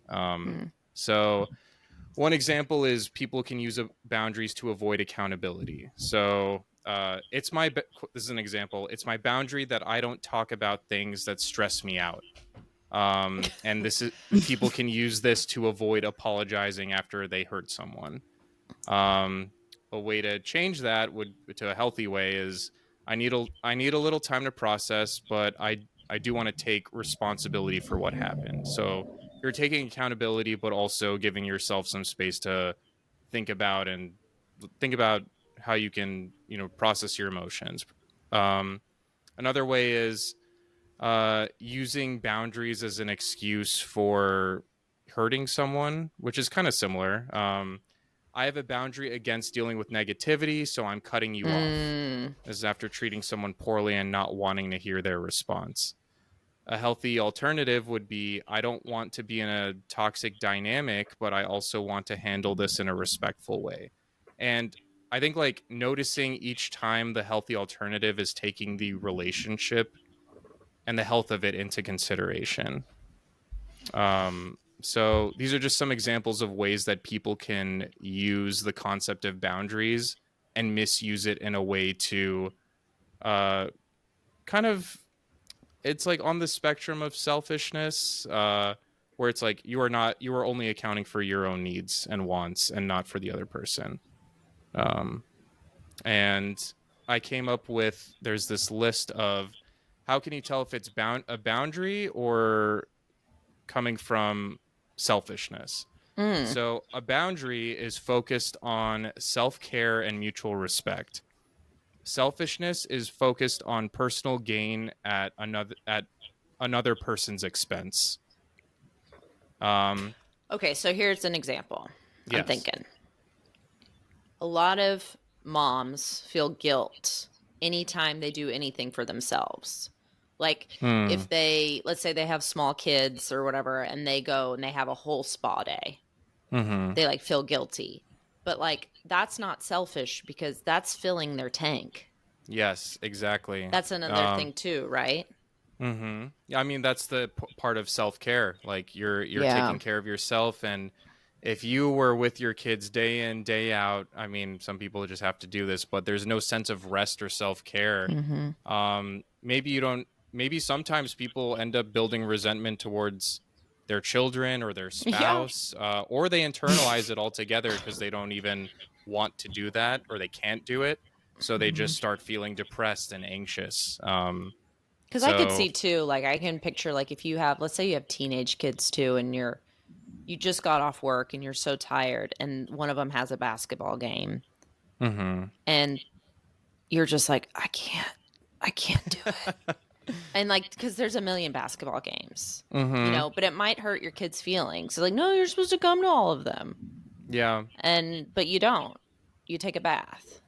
So one example is people can use boundaries to avoid accountability. So this is an example. It's my boundary that I don't talk about things that stress me out. And this is, people can use this to avoid apologizing after they hurt someone. A way to change that to a healthy way is, I need a little time to process, but I do want to take responsibility for what happened. So you're taking accountability, but also giving yourself some space to think about how you can, process your emotions. Another way is using boundaries as an excuse for hurting someone, which is kind of similar. I have a boundary against dealing with negativity, so I'm cutting you off. This is after treating someone poorly and not wanting to hear their response. A healthy alternative would be, I don't want to be in a toxic dynamic, but I also want to handle this in a respectful way. And I think like noticing each time the healthy alternative is taking the relationship and the health of it into consideration. So these are just some examples of ways that people can use the concept of boundaries and misuse it in a way to kind of, it's like on the spectrum of selfishness, where it's like you are only accounting for your own needs and wants and not for the other person. And I came up with, there's this list of how can you tell if it's a boundary or coming from selfishness. So a boundary is focused on self-care and mutual respect. Selfishness is focused on personal gain at another person's expense. Okay, so here's an example. Yes. I'm thinking. A lot of moms feel guilt anytime they do anything for themselves. Like if let's say they have small kids or whatever, and they go and they have a whole spa day, they like feel guilty. But like, that's not selfish because that's filling their tank. Yes, exactly. That's another thing too, right? I mean, that's the part of self-care. Like you're taking care of yourself, and if you were with your kids day in, day out, I mean, some people just have to do this, but there's no sense of rest or self-care. Maybe sometimes people end up building resentment towards their children or their spouse, or they internalize it altogether because they don't even want to do that, or they can't do it. So they just start feeling depressed and anxious. Because I could see too, like I can picture, like if you have, let's say you have teenage kids too, and you just got off work and you're so tired, and one of them has a basketball game, and you're just like, I can't do it. And like, because there's a million basketball games, you know, but it might hurt your kids' feelings. So like, no, you're supposed to come to all of them. Yeah. But you don't. You take a bath.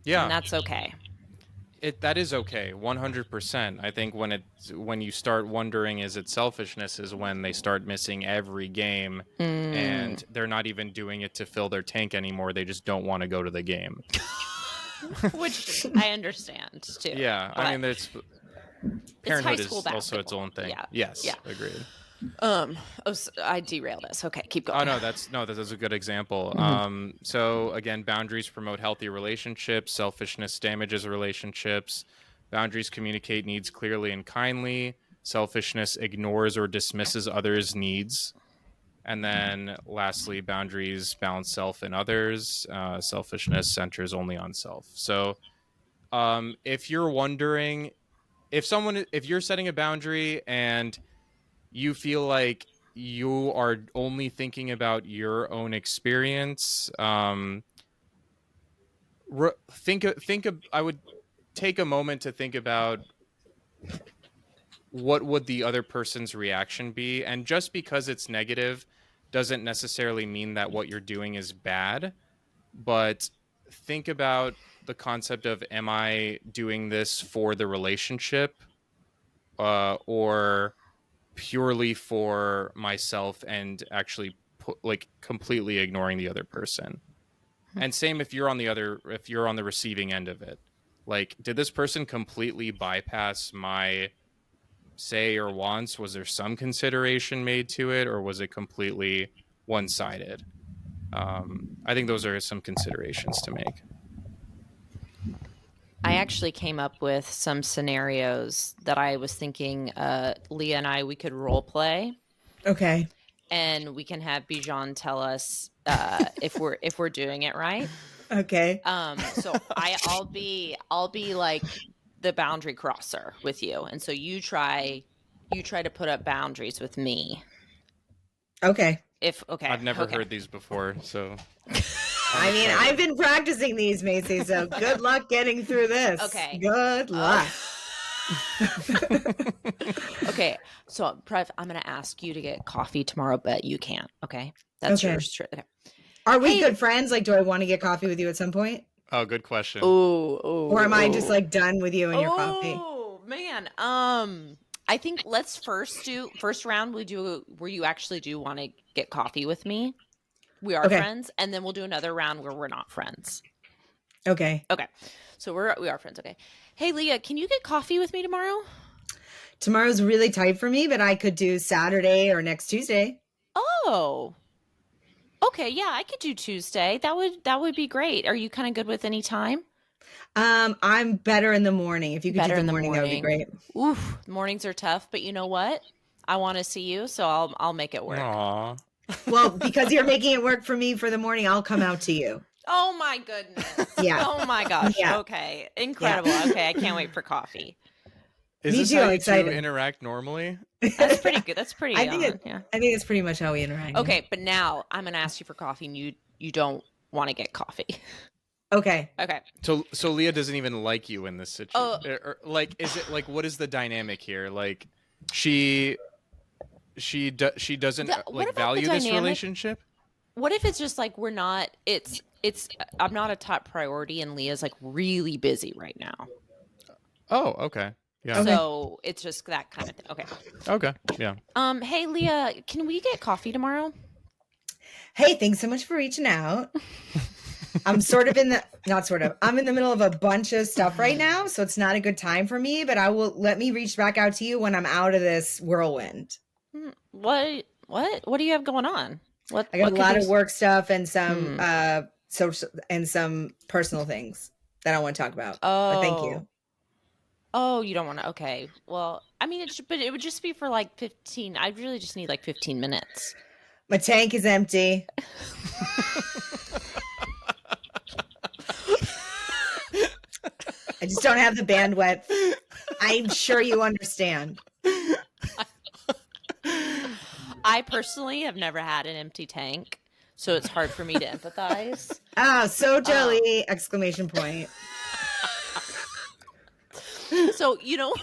Yeah. And that's okay. That is okay, 100%. I think when you start wondering, is it selfishness, is when they start missing every game and they're not even doing it to fill their tank anymore. They just don't want to go to the game. Which I understand too. Yeah, I mean, parenthood is also its own thing. Yeah. Yes, agreed. I derailed us. Okay, keep going. Oh no, that's a good example. So again, boundaries promote healthy relationships. Selfishness damages relationships. Boundaries communicate needs clearly and kindly. Selfishness ignores or dismisses others' needs. And then lastly, boundaries balance self and others. Selfishness centers only on self. So if you're wondering, if you're setting a boundary and you feel like you are only thinking about your own experience, I would take a moment to think about what would the other person's reaction be. And just because it's negative doesn't necessarily mean that what you're doing is bad, but think about the concept of, am I doing this for the relationship or purely for myself, and actually completely ignoring the other person. And same if you're on the receiving end of it. Like, did this person completely bypass my say or wants? Was there some consideration made to it, or was it completely one-sided? I think those are some considerations to make. I actually came up with some scenarios that I was thinking Leah and we could role play. Okay. And we can have Bijan tell us if we're doing it right. Okay. So I'll be like the boundary crosser with you, and so you try to put up boundaries with me. Okay. I've never heard these before, so. I mean, I've been practicing these, Macey, so good luck getting through this. Okay. Good luck. Okay, so Prev, I'm going to ask you to get coffee tomorrow, but you can't, okay? That's yours. Okay. Are we good friends? Like, do I want to get coffee with you at some point? Oh, good question. Or am I just like done with you and your coffee? Oh, man. I think let's first round we do where you actually do want to get coffee with me. We are friends, and then we'll do another round where we're not friends. Okay. So we are friends. Okay. Hey, Leah, can you get coffee with me tomorrow? Tomorrow's really tight for me, but I could do Saturday or next Tuesday. Oh. Okay, yeah, I could do Tuesday. That would be great. Are you kind of good with any time? I'm better in the morning. If you could do the morning, that would be great. Oof, mornings are tough, but you know what? I want to see you, so I'll make it work. Aww. Well, because you're making it work for me for the morning, I'll come out to you. Oh my goodness. Yeah. Oh my gosh. Yeah. Okay. Incredible. Yeah. Okay, I can't wait for coffee. Is this how you two interact normally? That's pretty good. That's pretty I think it's pretty much how we interact. Okay, but now I'm going to ask you for coffee, and you don't want to get coffee. Okay. So Leah doesn't even like you in this situation. Like, is it like, what is the dynamic here? Like, she doesn't value this relationship? What if it's just like we're not? It's I'm not a top priority, and Leah's like really busy right now. Oh, okay. Yeah. So it's just that kind of thing. Okay. Okay. Yeah. Hey Leah, can we get coffee tomorrow? Hey, thanks so much for reaching out. I'm I'm in the middle of a bunch of stuff right now, so it's not a good time for me, but let me reach back out to you when I'm out of this whirlwind. What do you have going on? I got a lot of work stuff and some social and some personal things that I want to talk about. Oh, but thank you. Oh, you don't want to? Okay. Well, I mean, but it would just be for like 15. I really just need like 15 minutes. My tank is empty. I just don't have the bandwidth. I'm sure you understand. I personally have never had an empty tank, so it's hard for me to empathize. Oh, so jelly! Exclamation point. So you know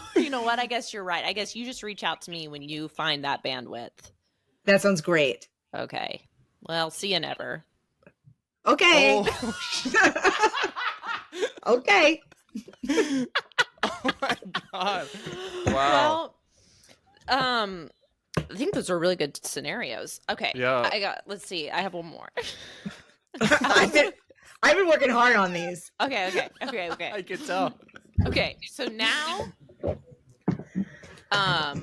what? I guess you're right. I guess you just reach out to me when you find that bandwidth. That sounds great. Okay. Well, see you never. Okay. Oh. Okay. Oh my god! Wow. Well, I think those are really good scenarios. Okay. Yeah. Let's see. I have one more. I've been working hard on these. Okay. I can tell. Okay. So now, now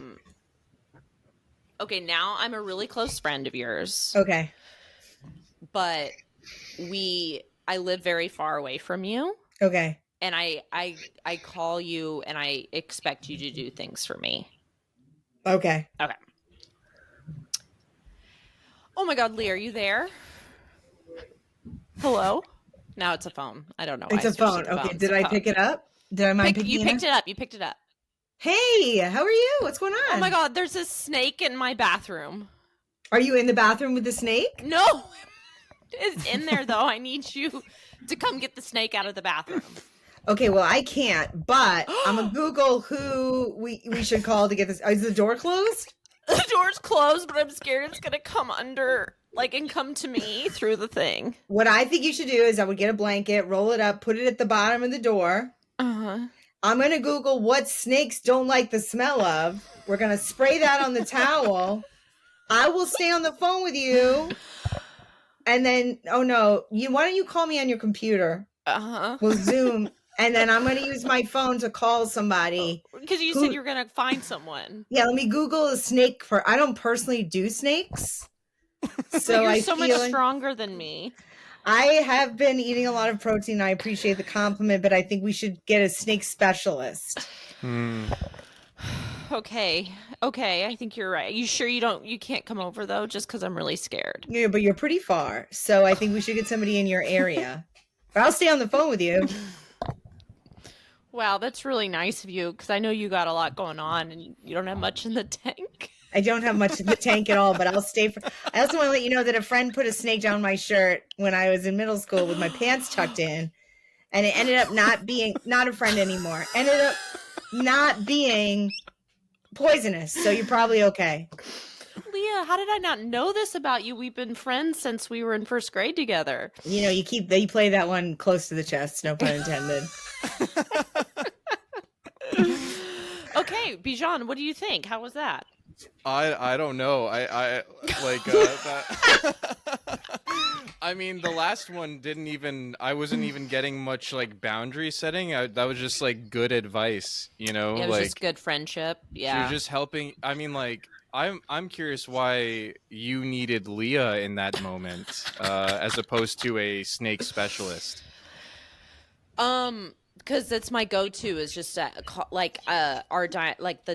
I'm a really close friend of yours. Okay. But I live very far away from you. Okay. And I call you and I expect you to do things for me. Okay. Okay. Oh my God, Leah, are you there? Hello? Now it's a phone. I don't know why. It's a phone. Okay. Did I pick it up? Did I mind picking it up? You picked it up. Hey, how are you? What's going on? Oh my God, there's a snake in my bathroom. Are you in the bathroom with the snake? No. It's in there though. I need you to come get the snake out of the bathroom. Okay, well, I can't, but I'm going to Google who we should call to get this. Is the door closed? The door's closed, but I'm scared it's going to come under, and come to me through the thing. What I think you should do is I would get a blanket, roll it up, put it at the bottom of the door. Uh-huh. I'm going to Google what snakes don't like the smell of. We're going to spray that on the towel. I will stay on the phone with you. And then, why don't you call me on your computer? Uh-huh. We'll Zoom. And then I'm going to use my phone to call somebody. Because you said you were going to find someone. Yeah, let me Google a snake I don't personally do snakes. So you're so much stronger than me. I have been eating a lot of protein. I appreciate the compliment, but I think we should get a snake specialist. Okay. I think you're right. You sure you can't come over though, just because I'm really scared? Yeah, but you're pretty far. So I think we should get somebody in your area. But I'll stay on the phone with you. Wow, that's really nice of you, because I know you got a lot going on and you don't have much in the tank. I don't have much in the tank at all, but I'll stay I also want to let you know that a friend put a snake down my shirt when I was in middle school with my pants tucked in, and it ended up not a friend anymore. Ended up not being poisonous, so you're probably okay. Leah, how did I not know this about you? We've been friends since we were in first grade together. You play that one close to the chest, no pun intended. Okay, Bijan, what do you think? How was that? I don't know. That. I mean, the last one I wasn't even getting much boundary setting. That was just good advice, It was just good friendship. Yeah. You're just helping. I mean, I'm curious why you needed Leah in that moment, as opposed to a snake specialist. Because it's my go-to is just the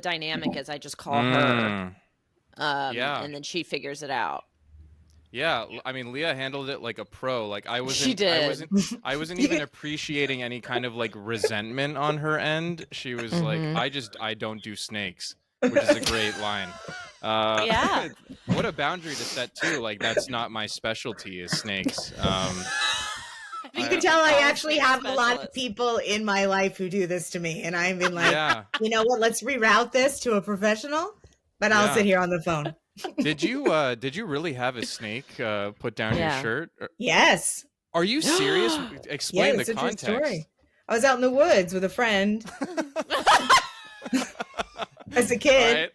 dynamic is I just call her, and then she figures it out. Yeah, I mean, Leah handled it like a pro. She did. I wasn't even appreciating any kind of resentment on her end. She was I don't do snakes, which is a great line. Yeah. What a boundary to set too. That's not my specialty is snakes. You can tell I actually have a lot of people in my life who do this to me, and I've been you know what? Let's reroute this to a professional. But I'll sit here on the phone. Did you really have a snake put down your shirt? Yes. Are you serious? Explain the context. True story. I was out in the woods with a friend as a kid. Right.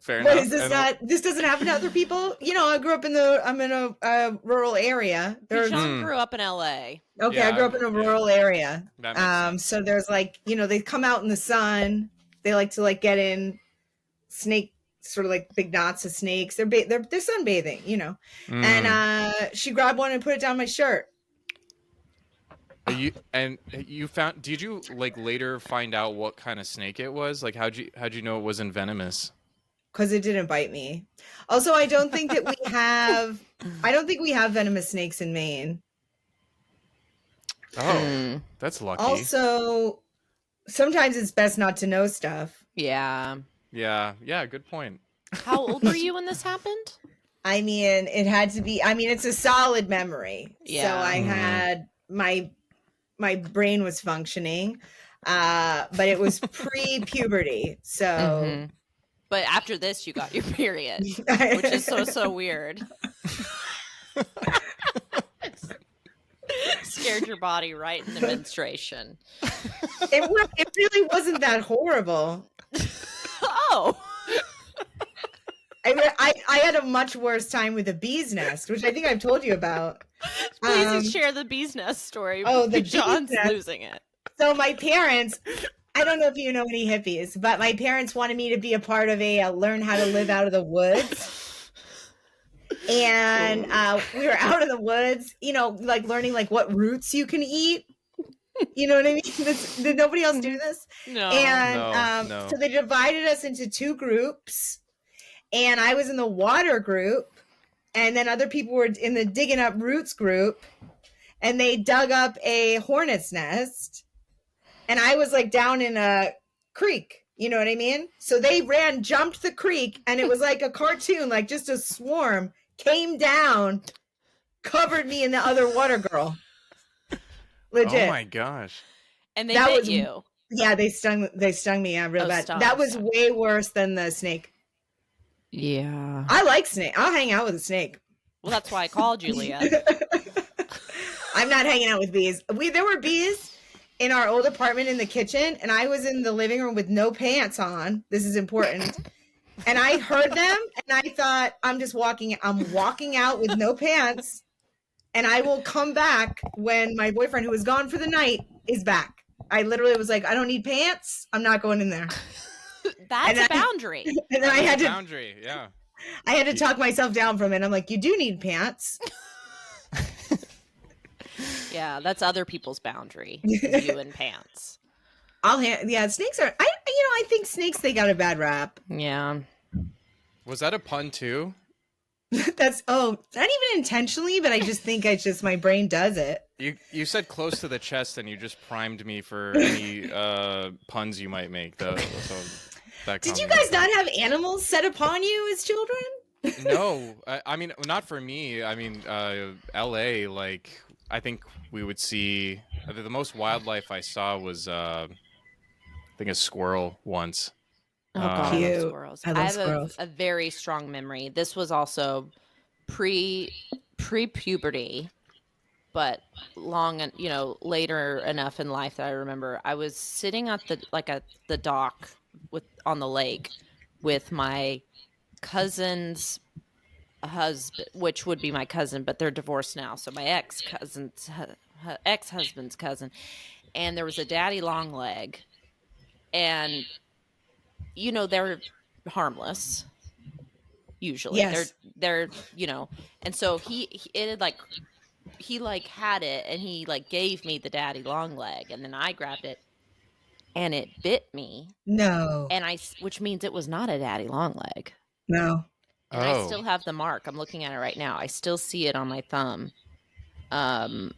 Fair But enough. is this not? This doesn't happen to other people. You know, I'm in a rural area. Bijan grew up in L.A. Okay, Yeah, I grew up in a rural area. That makes sense. So there's like, you know, they come out in the sun. They like to like get in snake, sort of like big knots of snakes. They're sunbathing, you know. And she grabbed one and put it down my shirt. You found? Did you like later find out what kind of snake it was? Like, how'd you know it wasn't venomous? Because it didn't bite me. Also, I don't think that we have. I don't think we have venomous snakes in Maine. Oh, that's lucky. Also, sometimes it's best not to know stuff. Yeah. Yeah. Good point. How old were you when this happened? I mean, it had to be. I mean, it's a solid memory. Yeah. So I had my brain was functioning, but it was pre-puberty. So, but after this, you got your period, which is so weird. Scared your body right in the menstruation. It really wasn't that horrible. Oh. I had a much worse time with a bee's nest, which I think I've told you about. Please share the bee's nest story. Oh, the John's bee's nest. losing it. So my parents, I don't know if you know any hippies, but my parents wanted me to be a part of a learn how to live out of the woods. And we were out in the woods, you know, like learning like what roots you can eat. You know what I mean? Did nobody else do this? No. And No. So they divided us into two groups. And I was in the water group, and then other people were in the digging up roots group, and they dug up a hornet's nest, and I was like down in a creek, you know what I mean? So they jumped the creek, and it was like a cartoon, like just a swarm came down, covered me and the other water girl. Legit. Oh my gosh. And they bit you. Yeah, they stung me real bad. That was way worse than the snake. Yeah. I like snake. I'll hang out with a snake. Well, that's why I called you, Leah. I'm not hanging out with bees. There were bees in our old apartment in the kitchen, and I was in the living room with no pants on. This is important. And I heard them, and I thought, I'm walking out with no pants, and I will come back when my boyfriend, who was gone for the night, is back. I literally was like, I don't need pants. I'm not going in there. That's a boundary. And then I had to talk myself down from it. I'm like, you do need pants. Yeah, that's other people's boundary. You and pants. Snakes are. I think snakes, they got a bad rap. Yeah. Was that a pun too? That's not even intentionally, but I just think my brain does it. You said close to the chest, and you just primed me for any puns you might make. Did you guys not have animals set upon you as children? No, I mean, not for me. I mean, LA, like, I think we would see the most wildlife I saw was I think a squirrel once. Oh God, cute. I love squirrels. I have squirrels. A very strong memory. This was also pre-puberty, but later enough in life that I remember. I was sitting at the dock on the lake with my cousin's husband, which would be my cousin, but they're divorced now. So my ex-husband's cousin, and there was a daddy long leg, and they're harmless usually. Yes. They're and so he had it, and he gave me the daddy long leg, and then I grabbed it, and it bit me. No. And which means it was not a daddy long leg. No. And I still have the mark. I'm looking at it right now. I still see it on my thumb. And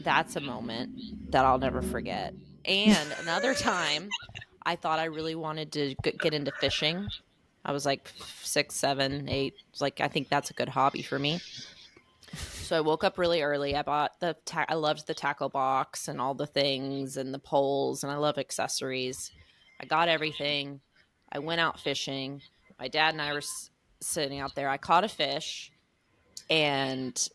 that's a moment that I'll never forget. And another time, I thought I really wanted to get into fishing. I was like 6, 7, 8. It's like, I think that's a good hobby for me. So I woke up really early. I bought I loved the tackle box and all the things and the poles, and I love accessories. I got everything. I went out fishing. My dad and I were sitting out there. I caught a fish, and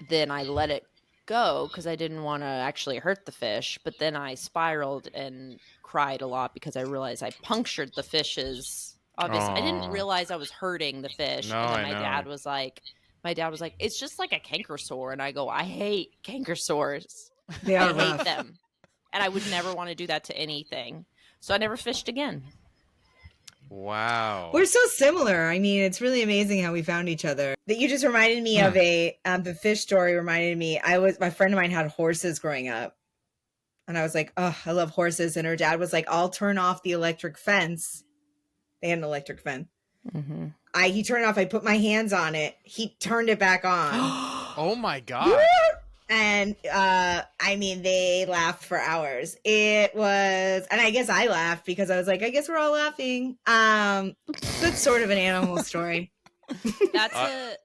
then I let it go because I didn't want to actually hurt the fish. But then I spiraled and cried a lot because I realized I punctured the fish's. Obviously, I didn't realize I was hurting the fish. No, and then I know. my dad was like, it's just like a canker sore. And I go, I hate canker sores. They are I hate rough. them. And I would never want to do that to anything. So I never fished again. Wow. We're so similar. I mean, it's really amazing how we found each other. That you just reminded me of the fish story reminded me. My friend of mine had horses growing up. And I was like, oh, I love horses. And her dad was like, I'll turn off the electric fence. They had an electric fence. Mm-hmm. He turned it off. I put my hands on it. He turned it back on. Oh my God. And I mean, they laughed for hours. It was, and I guess I laughed because I was like, I guess we're all laughing. That's sort of an animal story. That's a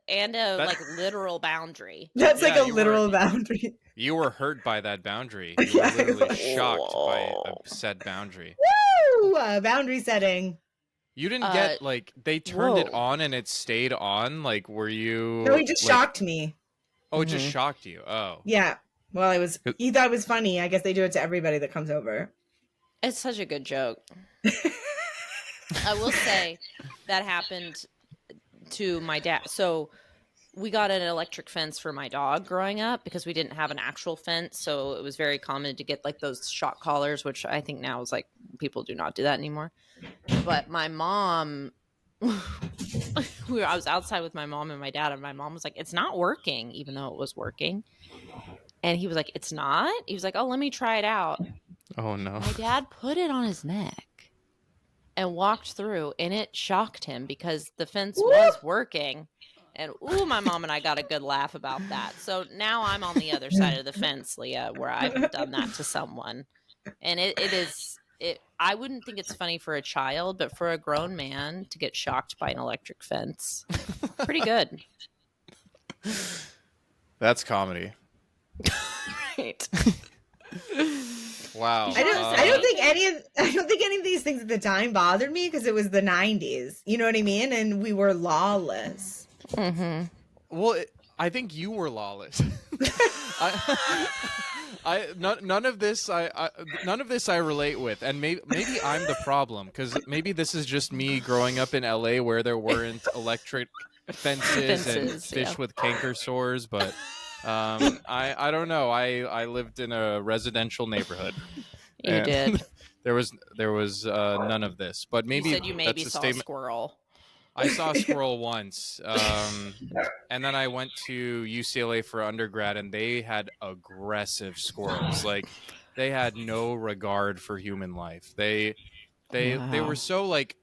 like literal boundary. That's like a literal boundary. You were hurt by that boundary. You were literally shocked by a said boundary. Woo! Boundary setting. You didn't get like they turned it on and it stayed on. Like, were you? No, he just shocked me. Oh, it just shocked you. Oh, yeah. Well, he thought it was funny. I guess they do it to everybody that comes over. It's such a good joke. I will say that happened to my dad. So we got an electric fence for my dog growing up because we didn't have an actual fence. So it was very common to get like those shock collars, which I think now is like people do not do that anymore. But my mom, I was outside with my mom and my dad, and my mom was like, it's not working, even though it was working. And he was like, it's not? He was like, oh, let me try it out. Oh, no. My dad put it on his neck and walked through, and it shocked him because the fence was working. And, my mom and I got a good laugh about that. So now I'm on the other side of the fence, Leah, where I've done that to someone. And I wouldn't think it's funny for a child, but for a grown man to get shocked by an electric fence, pretty good. That's comedy. Right. Wow. I don't think any of these things at the time bothered me because it was the 90s. You know what I mean? And we were lawless. Mm-hmm. Well, I think you were lawless. None of this I relate with, and maybe I'm the problem because maybe this is just me growing up in LA where there weren't electric fences and fish with canker sores, but I don't know. I lived in a residential neighborhood. You did. There was none of this, but maybe you said you maybe saw a squirrel. I saw a squirrel once, and then I went to UCLA for undergrad, and they had aggressive squirrels. Like, they had no regard for human life. They were so like,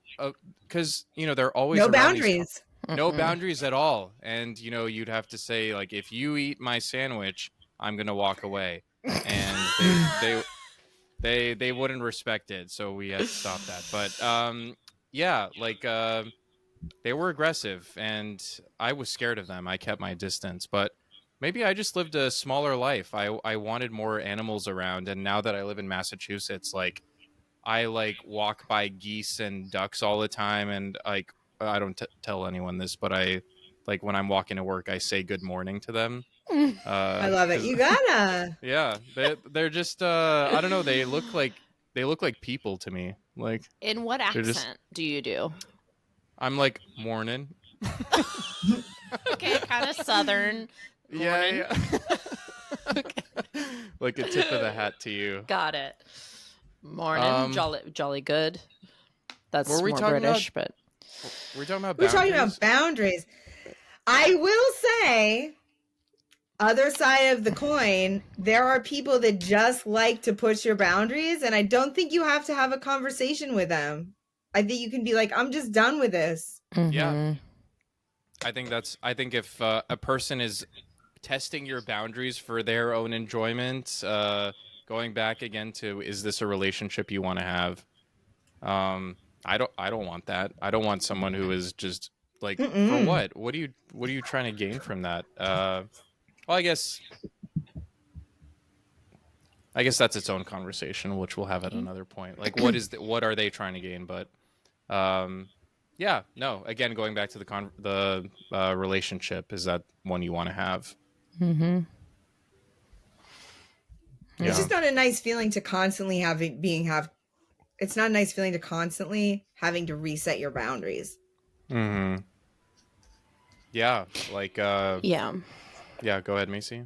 because they're always no boundaries, no boundaries at all. And you'd have to say like, if you eat my sandwich, I'm gonna walk away, and they wouldn't respect it, so we had to stop that. But yeah, like. They were aggressive, and I was scared of them. I kept my distance, but maybe I just lived a smaller life. I wanted more animals around, and now that I live in Massachusetts, like I walk by geese and ducks all the time, and like I don't tell anyone this, but I like when I'm walking to work, I say good morning to them. I love it. You gotta. Yeah, they're just I don't know. They look like people to me. Like, in what accent do you do? I'm like, morning. Okay, kind of southern. Yeah. Okay. Like a tip of the hat to you. Got it. Morning, jolly good. That's more British, but we're talking about boundaries. We're talking about boundaries. I will say, other side of the coin, there are people that just like to push your boundaries, and I don't think you have to have a conversation with them. I think you can be like, I'm just done with this. Mm-hmm. Yeah. I think if a person is testing your boundaries for their own enjoyment, going back again to, is this a relationship you want to have? I don't want that. I don't want someone who is just like, for what? What are you trying to gain from that? Well, I guess that's its own conversation, which we'll have at another point. Like, what are they trying to gain? But, yeah, no. Again, going back to the relationship, is that one you want to have? Mm-hmm. It's just not a nice feeling to constantly it's not a nice feeling to constantly having to reset your boundaries. Mm-hmm. Yeah. Like, yeah, go ahead, Macey.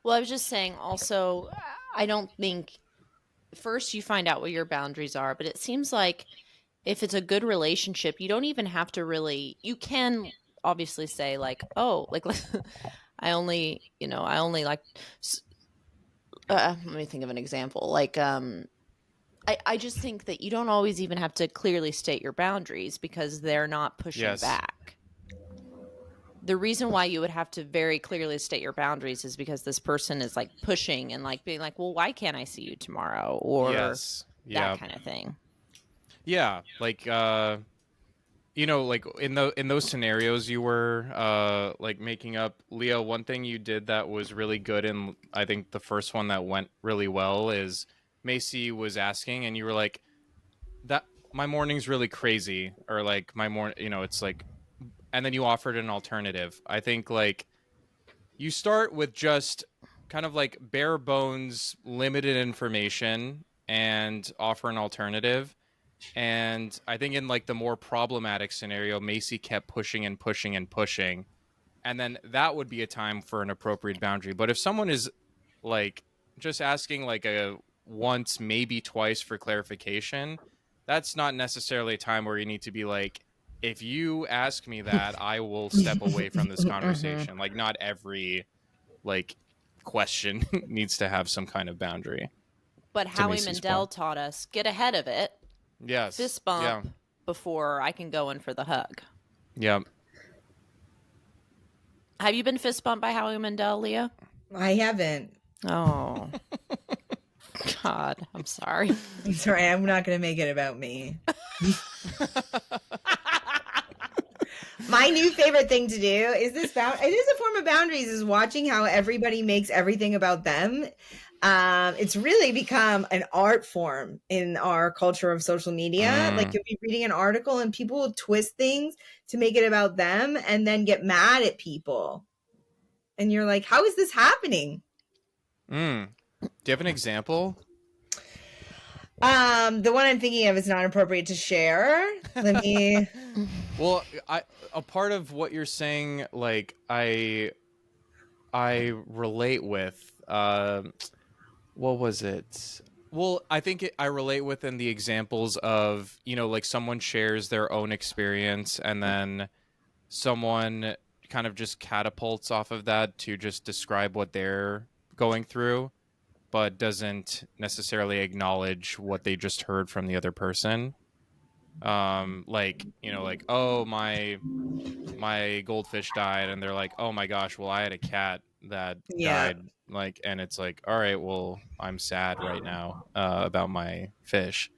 Well, I was just saying also, I don't think first you find out what your boundaries are, but it seems like if it's a good relationship, you don't even have to really, you can obviously say like, oh, like I only like, let me think of an example. Like, I just think that you don't always even have to clearly state your boundaries because they're not pushing back. The reason why you would have to very clearly state your boundaries is because this person is like pushing and like being like, well, why can't I see you tomorrow? Or that kind of thing. Yeah. Like, like in those scenarios you were like making up, Leah, one thing you did that was really good. And I think the first one that went really well is Macey was asking and you were like, that my morning's really crazy, or like my morning, it's like, and then you offered an alternative. I think like you start with just kind of like bare bones, limited information and offer an alternative. And I think in like the more problematic scenario, Macey kept pushing and pushing and pushing. And then that would be a time for an appropriate boundary. But if someone is like just asking like a once, maybe twice for clarification, that's not necessarily a time where you need to be like, if you ask me that, I will step away from this conversation. Like, not every like question needs to have some kind of boundary. But Howie Mandel taught us, get ahead of it. Yes. Fist bump before I can go in for the hug. Yeah. Have you been fist bumped by Howie Mandel, Leah? I haven't. Oh. God, I'm sorry. I'm sorry, I'm not going to make it about me. My new favorite thing to do is it is a form of boundaries, is watching how everybody makes everything about them. It's really become an art form in our culture of social media. Like, you'll be reading an article and people will twist things to make it about them and then get mad at people. And you're like, how is this happening? Do you have an example? The one I'm thinking of is not appropriate to share. Let me. Well, a part of what you're saying, like I relate with. What was it? Well, I think I relate with in the examples of, like someone shares their own experience and then someone kind of just catapults off of that to just describe what they're going through, but doesn't necessarily acknowledge what they just heard from the other person. Like, oh, my goldfish died, and they're like, oh my gosh, well, I had a cat that died. Like, and it's like, all right, well, I'm sad right now about my fish.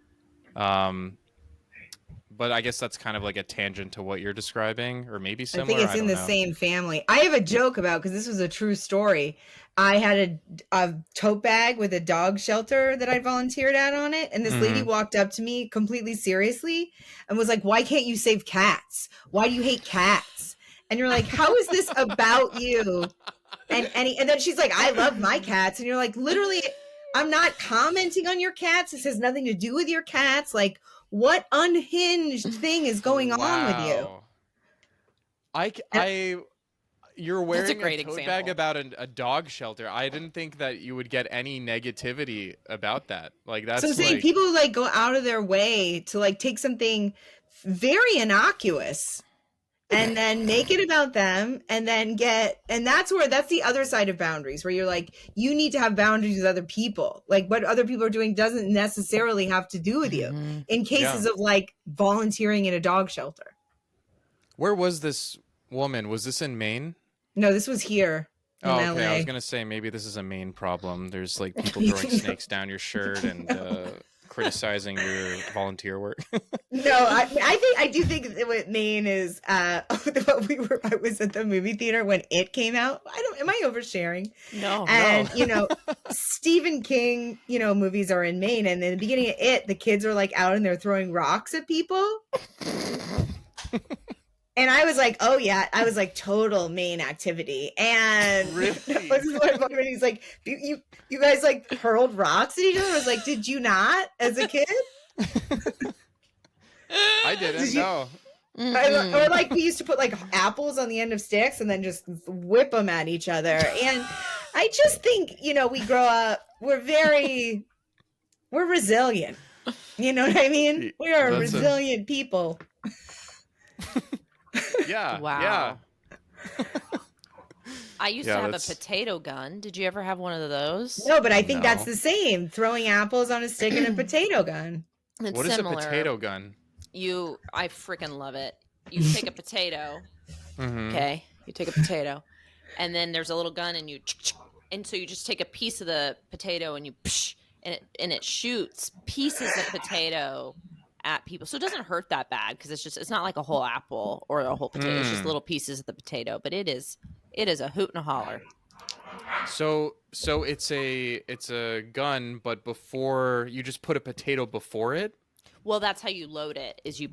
But I guess that's kind of like a tangent to what you're describing, or maybe similar. I think it's in the same family. I have a joke about, because this was a true story. I had a tote bag with a dog shelter that I volunteered at on it. And this lady walked up to me completely seriously and was like, why can't you save cats? Why do you hate cats? And you're like, how is this about you? And then she's like, I love my cats. And you're like, literally, I'm not commenting on your cats. This has nothing to do with your cats. Like, what unhinged thing is going on with you? You're wearing a tote bag about a dog shelter. I didn't think that you would get any negativity about that. Like, that's so I'm saying, people like go out of their way to like take something very innocuous and then make it about them, and then that's the other side of boundaries, where you're like, you need to have boundaries with other people. Like, what other people are doing doesn't necessarily have to do with you. In cases of like volunteering in a dog shelter. Where was this woman? Was this in Maine? No, this was here in LA. Okay. I was gonna say, maybe this is a Maine problem. There's like people throwing snakes down your shirt and criticizing your volunteer work. No, I do think what Maine is. I was at the movie theater when it came out. Am I oversharing? No. And Stephen King, movies are in Maine, and in the beginning of it, the kids are like out and they're throwing rocks at people. And I was like, oh yeah, I was like total main activity. And really? This is what and he's like, you guys like hurled rocks at each other? I was like, did you not as a kid? I didn't know. Or like we used to put like apples on the end of sticks and then just whip them at each other. And I just think, we grow up, we're resilient. You know what I mean? We are resilient people. Yeah. Wow. Yeah. I used to have a potato gun. Did you ever have one of those? No, but I think that's the same. Throwing apples on a stick and a potato gun. It's what similar. is a potato gun? I freaking love it. You take a potato. Okay. You take a potato. And then there's a little gun and so you just take a piece of the potato and and it shoots pieces of potato at people. So it doesn't hurt that bad because it's not like a whole apple or a whole potato. It's just little pieces of the potato, but it is a hoot and a holler. So it's a gun, but before you just put a potato before it? Well, that's how you load it. Is you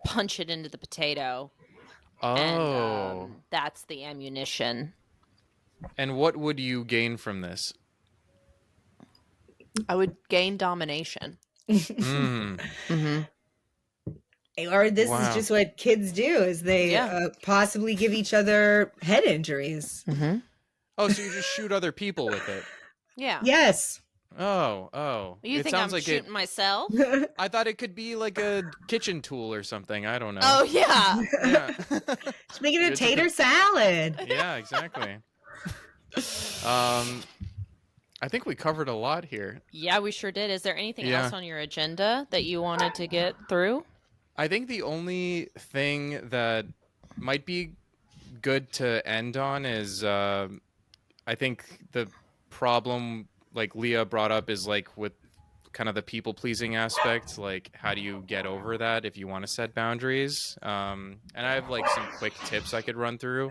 punch it into the potato. Oh. And that's the ammunition. And what would you gain from this? I would gain domination. Or this is just what kids do, is they possibly give each other head injuries. Oh, so you just shoot other people with it? Yeah. Yes. Oh. You think I'm shooting myself? I thought it could be like a kitchen tool or something. I don't know. Oh, yeah. Just make it a tater salad. Yeah, exactly. I think we covered a lot here. Yeah, we sure did. Is there anything else on your agenda that you wanted to get through? I think the only thing that might be good to end on is I think the problem, like Leah brought up, is like with kind of the people-pleasing aspect. Like, how do you get over that if you want to set boundaries? And I have like some quick tips I could run through.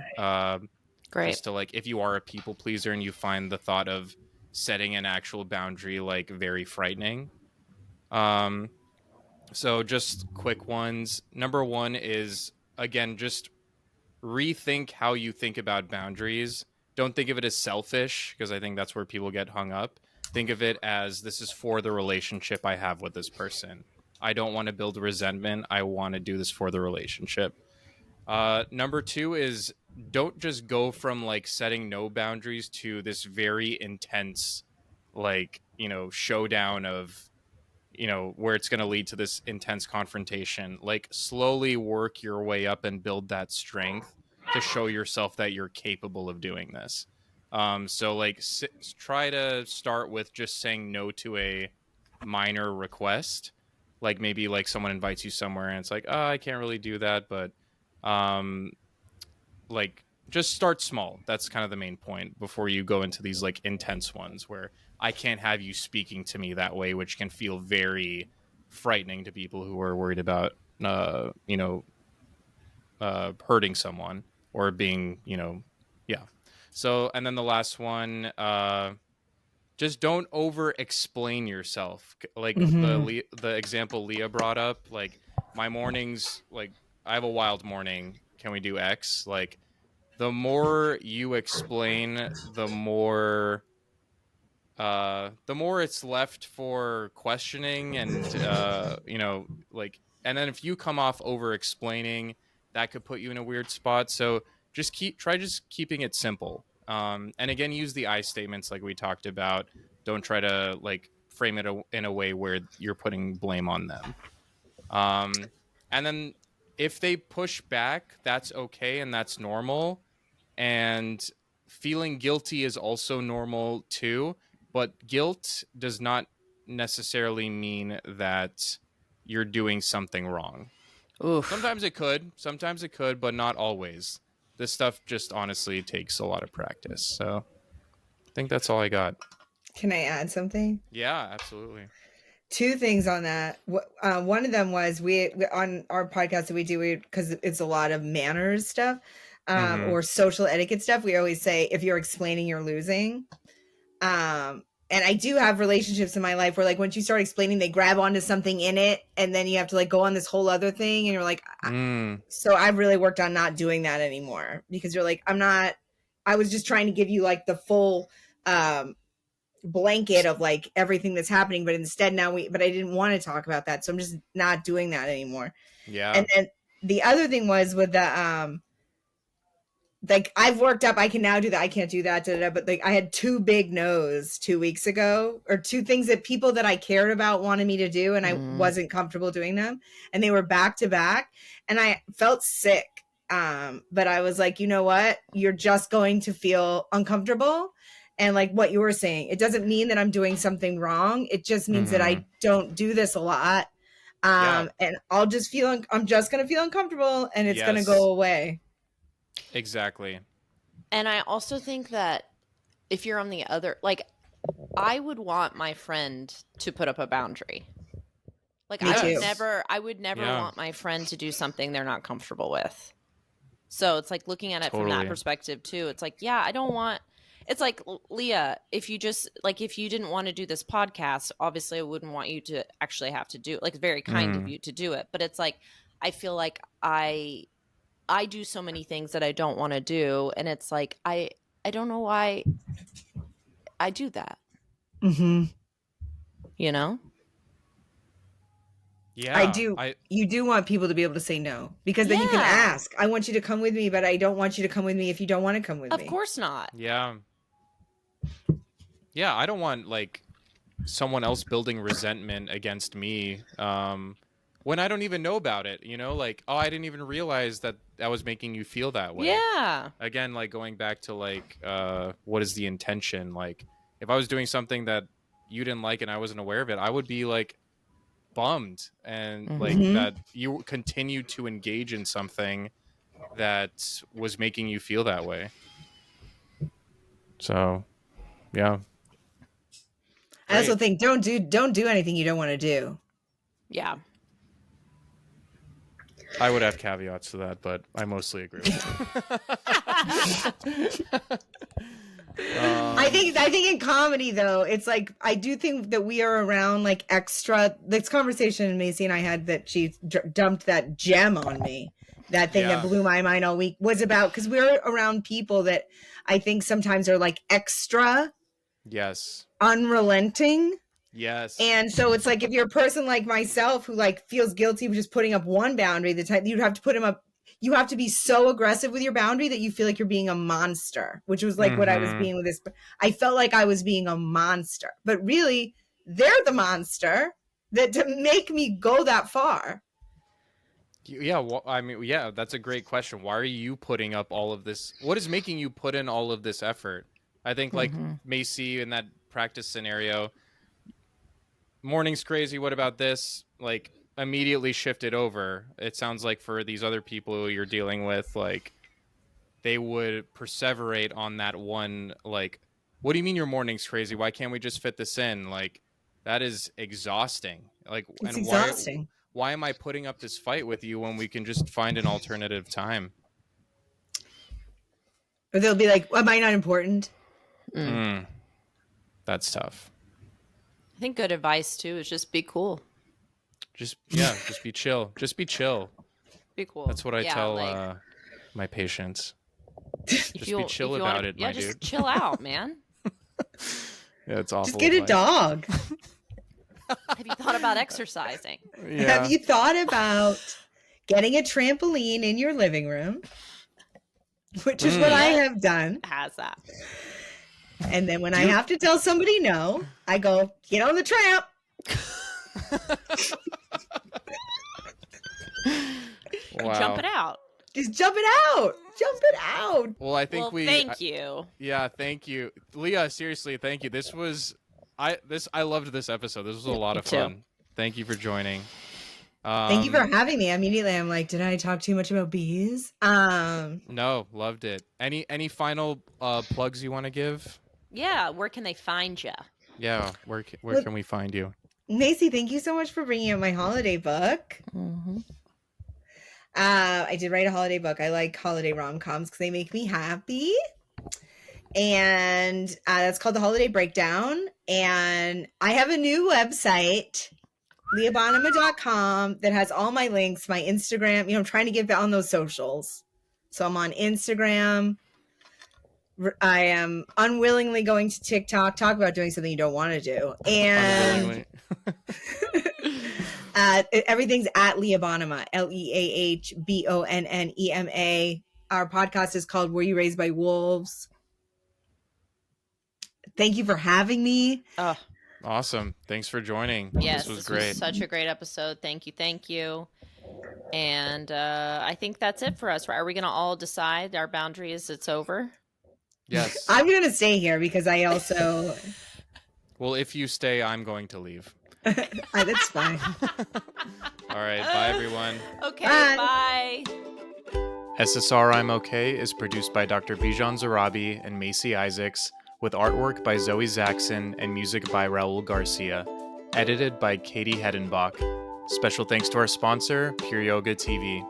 Great. Just to like, if you are a people pleaser and you find the thought of setting an actual boundary like very frightening. So just quick ones. Number one is, again, just rethink how you think about boundaries. Don't think of it as selfish, because I think that's where people get hung up. Think of it as, this is for the relationship I have with this person. I don't want to build resentment. I want to do this for the relationship. Number two is, don't just go from like setting no boundaries to this very intense, like, showdown of, where it's going to lead to this intense confrontation. Like, slowly work your way up and build that strength to show yourself that you're capable of doing this. So like try to start with just saying no to a minor request. Like maybe like someone invites you somewhere and it's like, oh, I can't really do that. But like just start small. That's kind of the main point before you go into these like intense ones where I can't have you speaking to me that way, which can feel very frightening to people who are worried about, hurting someone or being, So, and then the last one, just don't over explain yourself. Like the example Leah brought up, like my mornings, like I have a wild morning. Can we do X? Like the more you explain, the more it's left for questioning and, and then if you come off over explaining, that could put you in a weird spot. So just try keeping it simple. And again, use the I statements like we talked about. Don't try to like frame it in a way where you're putting blame on them. And then if they push back, that's okay and that's normal. And feeling guilty is also normal too. But guilt does not necessarily mean that you're doing something wrong. Oof. Sometimes it could, but not always. This stuff just honestly takes a lot of practice. So I think that's all I got. Can I add something? Yeah, absolutely. Two things on that. One of them was we on our podcast that we do, because it's a lot of manners stuff or social etiquette stuff. We always say, if you're explaining, you're losing. And I do have relationships in my life where like once you start explaining, they grab onto something in it and then you have to like go on this whole other thing and you're like, so I've really worked on not doing that anymore because you're like, I was just trying to give you like the full blanket of like everything that's happening, but instead but I didn't want to talk about that. So I'm just not doing that anymore. Yeah. And then the other thing was with the, like I've worked up, I can now do that. I can't do that. But like I had 2 big no's 2 weeks ago, or 2 things that people that I cared about wanted me to do. And I wasn't comfortable doing them. And they were back to back and I felt sick. But I was like, you know what? You're just going to feel uncomfortable. And like what you were saying, it doesn't mean that I'm doing something wrong. It just means that I don't do this a lot. And I'm just going to feel uncomfortable and it's going to go away. Exactly. And I also think that if you're on the other, like, I would want my friend to put up a boundary. Like, I would never want my friend to do something they're not comfortable with. So it's like looking at it from that perspective too. It's like, I don't want. It's like, Leah, if you didn't want to do this podcast, obviously I wouldn't want you to actually have to do it. Like, it's very kind of you to do it. But it's like, I feel like I do so many things that I don't want to do. And it's like, I don't know why I do that. Mm-hmm. You know? Yeah. I do. You do want people to be able to say no. Because then you can ask, I want you to come with me, but I don't want you to come with me if you don't want to come with me. Of course not. Yeah. Yeah, I don't want, like, someone else building resentment against me when I don't even know about it, you know? Like, I didn't even realize that was making you feel that way. Yeah. Again, like, going back to, like, what is the intention? Like, if I was doing something that you didn't like and I wasn't aware of it, I would be, like, bummed. And, like, that you continued to engage in something that was making you feel that way. So, yeah. I also think don't do anything you don't want to do. Yeah. I would have caveats to that, but I mostly agree with that. I think in comedy though, it's like I do think that we are around like extra. This conversation Macey and I had that she dumped that gem on me. That thing that blew my mind all week was about because we're around people that I think sometimes are like extra. Yes. Unrelenting. Yes. And so it's like if you're a person like myself who like feels guilty for just putting up one boundary, the time you'd have to put him up. You have to be so aggressive with your boundary that you feel like you're being a monster, which was like what I was being with this. I felt like I was being a monster, but really they're the monster that to make me go that far. Yeah. Well, I mean, yeah, that's a great question. Why are you putting up all of this? What is making you put in all of this effort? I think like Macey in that practice scenario, morning's crazy. What about this? Like, immediately shifted over. It sounds like for these other people you're dealing with, like they would perseverate on that one, like, what do you mean your morning's crazy? Why can't we just fit this in? Like, that is exhausting. Like, it's exhausting. Why am I putting up this fight with you when we can just find an alternative time? Or they'll be like, am I not important? That's tough. I think good advice too is just be cool. Just be chill. Just be chill. Be cool. That's what I tell my patients. Just be chill about it, my dude. Just chill out, man. Yeah, it's awful. Just get a dog. Have you thought about exercising? Yeah. Have you thought about getting a trampoline in your living room? Which is what I have done. Has that. And then when I have to tell somebody no, I go, get on the tramp. Wow. Jump it out. Just jump it out. Jump it out. Well, I think thank you. Yeah, thank you. Leah, seriously, thank you. I loved this episode. This was a lot of fun. Thank you for joining. Thank you for having me. Immediately I'm like, did I talk too much about bees? No, loved it. Any final plugs you want to give? Yeah, where can they find you? Yeah, where can we find you? Macey, thank you so much for bringing out my holiday book. I did write a holiday book. I like holiday rom-coms because they make me happy. And that's called The Holiday Breakdown. And I have a new website, leahbonnema.com, that has all my links, my Instagram. I'm trying to get on those socials. So I'm on Instagram. I am unwillingly going to TikTok. Talk about doing something you don't want to do. And everything's at Leah Bonnema, LeahBonnema. Our podcast is called Were You Raised by Wolves? Thank you for having me. Oh, awesome. Thanks for joining. Yes, this was great. Was such a great episode. Thank you. And I think that's it for us. Are we going to all decide our boundaries? It's over? Yes. I'm going to stay here because I also... Well, if you stay, I'm going to leave. That's fine. All right. Bye, everyone. Okay, bye. SSRI'M OK is produced by Dr. Bijan Zarrabi and Macey Isaacs, with artwork by Zoe Zaxon and music by Raul Garcia. Edited by Katie Hedenbach. Special thanks to our sponsor, Pure Yoga TV.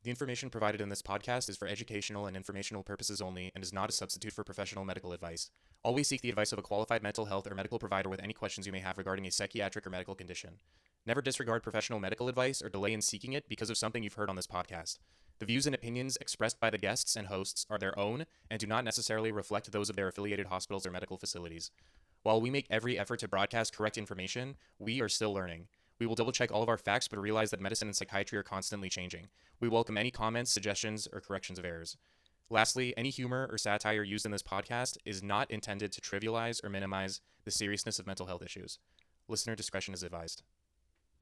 The information provided in this podcast is for educational and informational purposes only and is not a substitute for professional medical advice. Always seek the advice of a qualified mental health or medical provider with any questions you may have regarding a psychiatric or medical condition. Never disregard professional medical advice or delay in seeking it because of something you've heard on this podcast. The views and opinions expressed by the guests and hosts are their own and do not necessarily reflect those of their affiliated hospitals or medical facilities. While we make every effort to broadcast correct information, we are still learning. We will double-check all of our facts, but realize that medicine and psychiatry are constantly changing. We welcome any comments, suggestions, or corrections of errors. Lastly, any humor or satire used in this podcast is not intended to trivialize or minimize the seriousness of mental health issues. Listener discretion is advised.